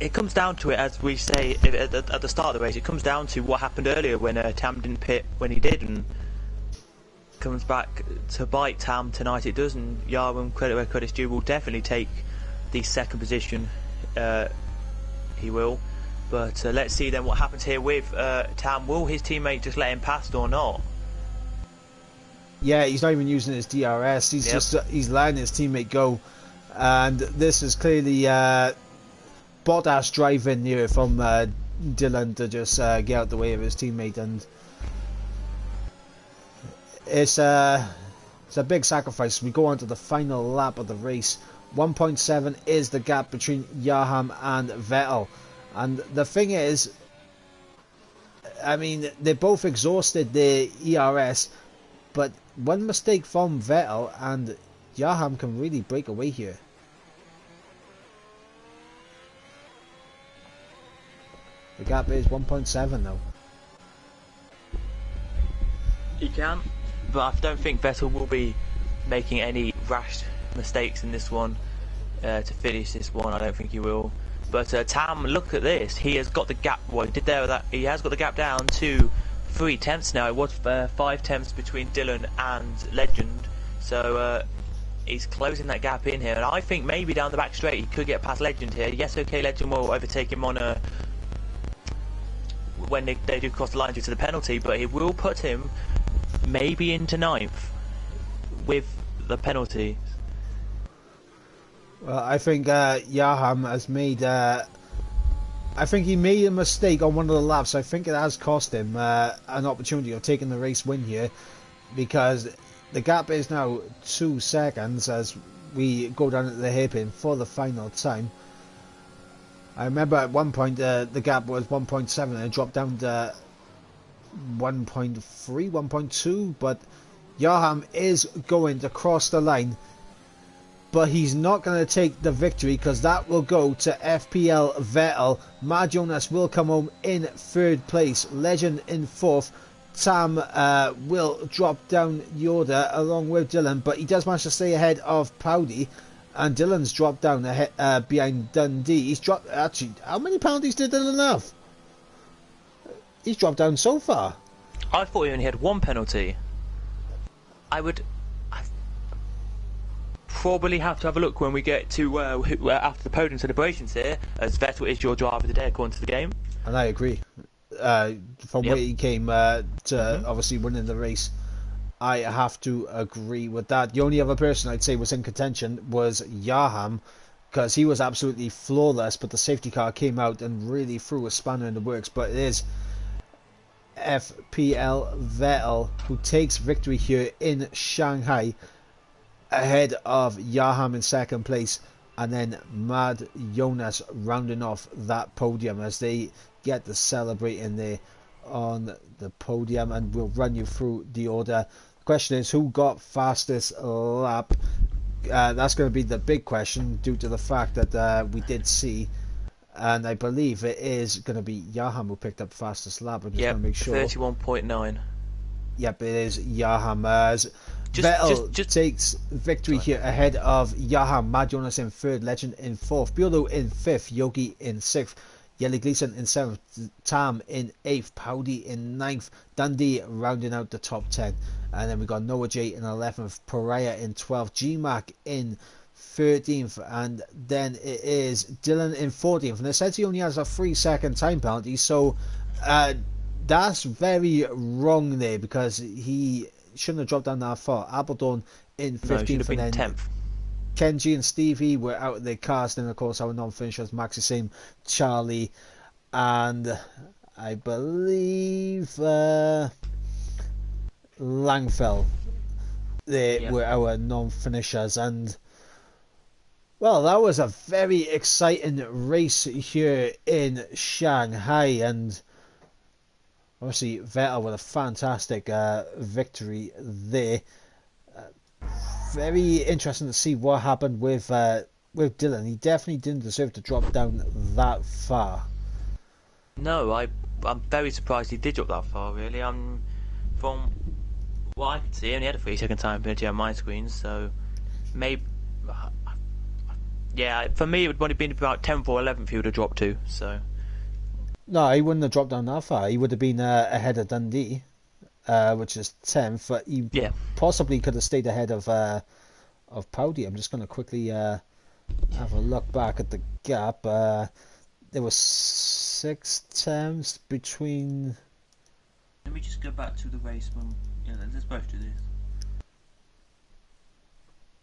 it comes down to it, as we say at the start of the race, it comes down to what happened earlier when Tam didn't pit when he did, and comes back to bite Tam tonight. It does, and Yarwin, credit where credit's due, will definitely take the 2nd position. He will, but let's see then what happens here with Tam. Will his teammate just let him past or not? Yeah, he's not even using his DRS. He's he's letting his teammate go, and this is clearly Bottas driving here from Dylan to just get out the way of his teammate, and it's a big sacrifice. We go on to the final lap of the race. 1.7 is the gap between Yaham and Vettel, and the thing is, I mean, they both exhausted their ERS, but one mistake from Vettel and Yaham can really break away here. The gap is 1.7 though. He can. but I don't think Vettel will be making any rash mistakes in this one to finish this one. I don't think he will. But Tam, look at this. He has got the gap. Well, he did there. That he has got the gap down to 3 tenths now. It was 5 tenths between Dylan and Legend. So he's closing that gap in here. And I think maybe down the back straight he could get past Legend here. Yes, okay, Legend will overtake him on a when they do cross the line due to the penalty, but it will put him maybe into 9th with the penalty. Well, I think Yaham has made. I think he made a mistake on one of the laps. I think it has cost him an opportunity of taking the race win here, because the gap is now 2 seconds as we go down to the hairpin for the final time. I remember at one point the gap was 1.7 and it dropped down to 1.3, 1.2, but Yaham is going to cross the line, but he's not going to take the victory because that will go to FPL Vettel. Mad Jonas will come home in 3rd place, Legend in 4th. Tam will drop down the order along with Dylan, but he does manage to stay ahead of Powdy. And Dylan's dropped down ahead, behind Dundee. He's dropped... Actually, how many penalties did Dylan have? He's dropped down so far. I thought he only had 1 penalty. I probably have to have a look when we get to after the podium celebrations here, as Vettel is your driver of the day according to the game. And I agree. From where he came to obviously winning the race, I have to agree with that. The only other person I'd say was in contention was Yaham, because he was absolutely flawless, but the safety car came out and really threw a spanner in the works. But it is FPL Vettel who takes victory here in Shanghai, ahead of Yaham in 2nd place, and then Mad Jonas rounding off that podium as they get to celebrate in there on the podium. And we'll run you through the order. The question is, who got fastest lap? That's going to be the big question due to the fact that we did see, and I believe it is going to be Yaham who picked up fastest lap. I'm just going to make sure. 31.9. Yep, it is Yaham. Vettel takes victory here ahead of Yaham. Mad Jonas in 3rd, Legend in 4th, Bureau in 5th, Yogi in 6th, Yelly Gleason in 7th, Tam in 8th, Powdy in 9th, Dundee rounding out the top 10. And then we got Noah J in 11th, Pariah in 12th, G-Mac in 13th, and then it is Dylan in 14th. And it says he only has a 3-second time penalty, so that's very wrong there, because he shouldn't have dropped down that far. Appledorn in 15th, and then 10th. Kenji and Stevie were out of their cars. And of course our non-finishers, Maxi Sim, Charlie, and I believe Langfell. They were our non-finishers. And well, that was a very exciting race here in Shanghai, and obviously Vettel with a fantastic victory there. Very interesting to see what happened with Dylan. He definitely didn't deserve to drop down that far. No, I'm very surprised he did drop that far, really. From what I could see, he only had a 3-second time penalty on my screen, so maybe... Yeah, for me it would have been about 10th or 11th he would have dropped to, so... No, he wouldn't have dropped down that far. He would have been ahead of Dundee, which is 10th, but he possibly could have stayed ahead of Powdy. I'm just going to quickly have a look back at the gap. There was 6 tenths between... Let me just go back to the race one. Yeah, let's both do this.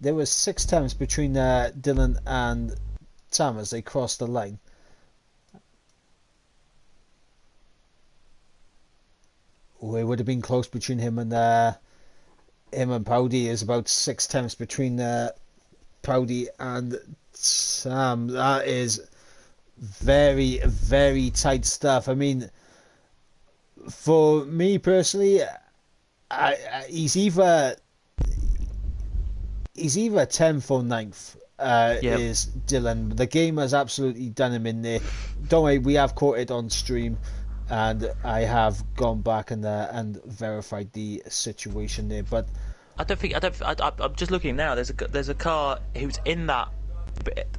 There was 6 tenths between Dylan and Tam as they crossed the line. It would have been close between him and Powdy. Is about 6 tenths between Powdy and Sam. That is very, very tight stuff. I mean, for me personally, he's either 10th or 9th. Is Dylan. The game has absolutely done him in there. Don't worry, we have caught it on stream. and I have gone back and verified the situation there. But I'm just looking now. There's a car who's in that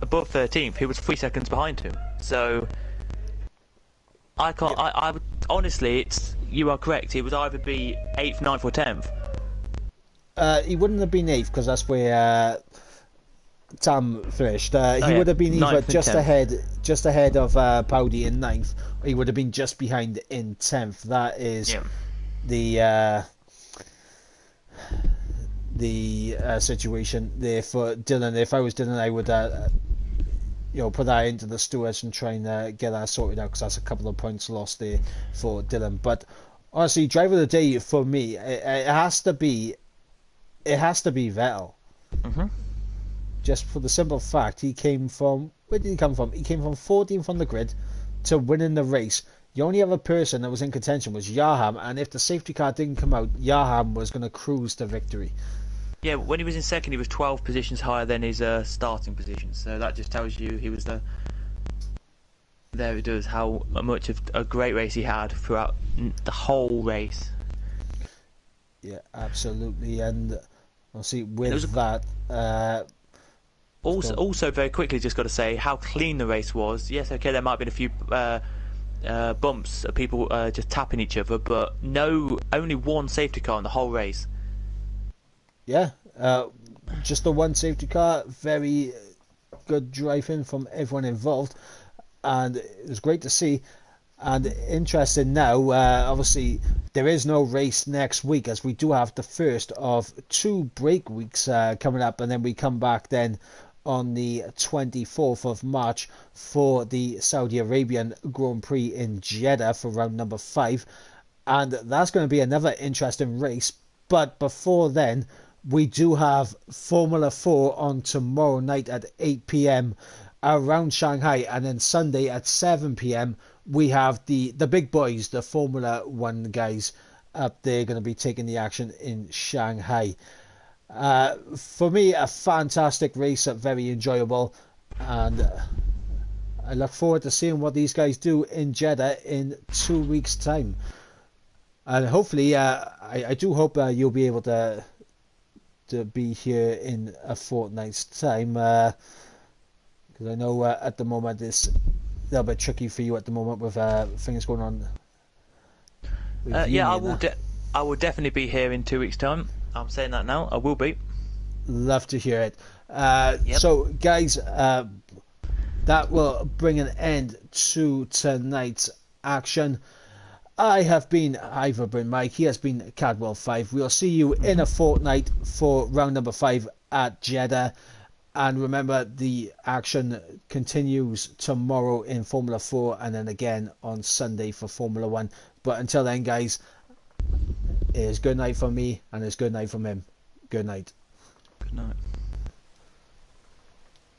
above 13th who was 3 seconds behind him. So I can't. I would honestly. You are correct. He would either be 8th, 9th, or 10th. he wouldn't have been 8th because that's where Tam finished. He Yeah, would have been either 9th and 10th. just ahead of Powdy in 9th, or he would have been just behind in 10th. That is Yeah. the situation there for Dylan. If I was Dylan, I would put that into the stewards and try and get that sorted out, because that's a couple of points lost there for Dylan. But honestly, driver of the day for me, it has to be Vettel. Mhm. Just for the simple fact, he came from, where did he come from? He came from 14th on the grid to winning the race. The only other person that was in contention was Yaham, and if the safety car didn't come out, Yaham was going to cruise to victory. Yeah, when he was in second, he was 12 positions higher than his starting position. So that just tells you he was there. It does how much of a great race he had throughout the whole race. Yeah, absolutely. And I'll see with that. Also, very quickly, just got to say how clean the race was. Yes, okay, there might have been a few bumps of people just tapping each other, but only one safety car in the whole race. Yeah, just the one safety car. Very good driving from everyone involved, and it was great to see. And interesting now, obviously there is no race next week, as we do have the first of 2 break weeks coming up, and then we come back then on the 24th of March for the Saudi Arabian Grand Prix in Jeddah for round number 5, and that's going to be another interesting race. But before then, we do have Formula 4 on tomorrow night at 8 p.m. around Shanghai, and then Sunday at 7 p.m. we have the big boys, the Formula 1 guys up there, going to be taking the action in Shanghai. For me, a fantastic race, very enjoyable, and I look forward to seeing what these guys do in Jeddah in 2 weeks' time. And hopefully, I do hope you'll be able to be here in a fortnight's time, because I know at the moment it's a little bit tricky for you at the moment with things going on. Yeah, I will definitely be here in 2 weeks' time. I'm saying that now. I will be. Love to hear it. Yep. So, guys, that will bring an end to tonight's action. I have been Iverbryn Mike. He has been Cadwell5. We'll see you in a fortnight for round number 5 at Jeddah. And remember, the action continues tomorrow in Formula 4 and then again on Sunday for Formula 1. But until then, guys, it is good night from me and it's good night from him. Good night. Good night.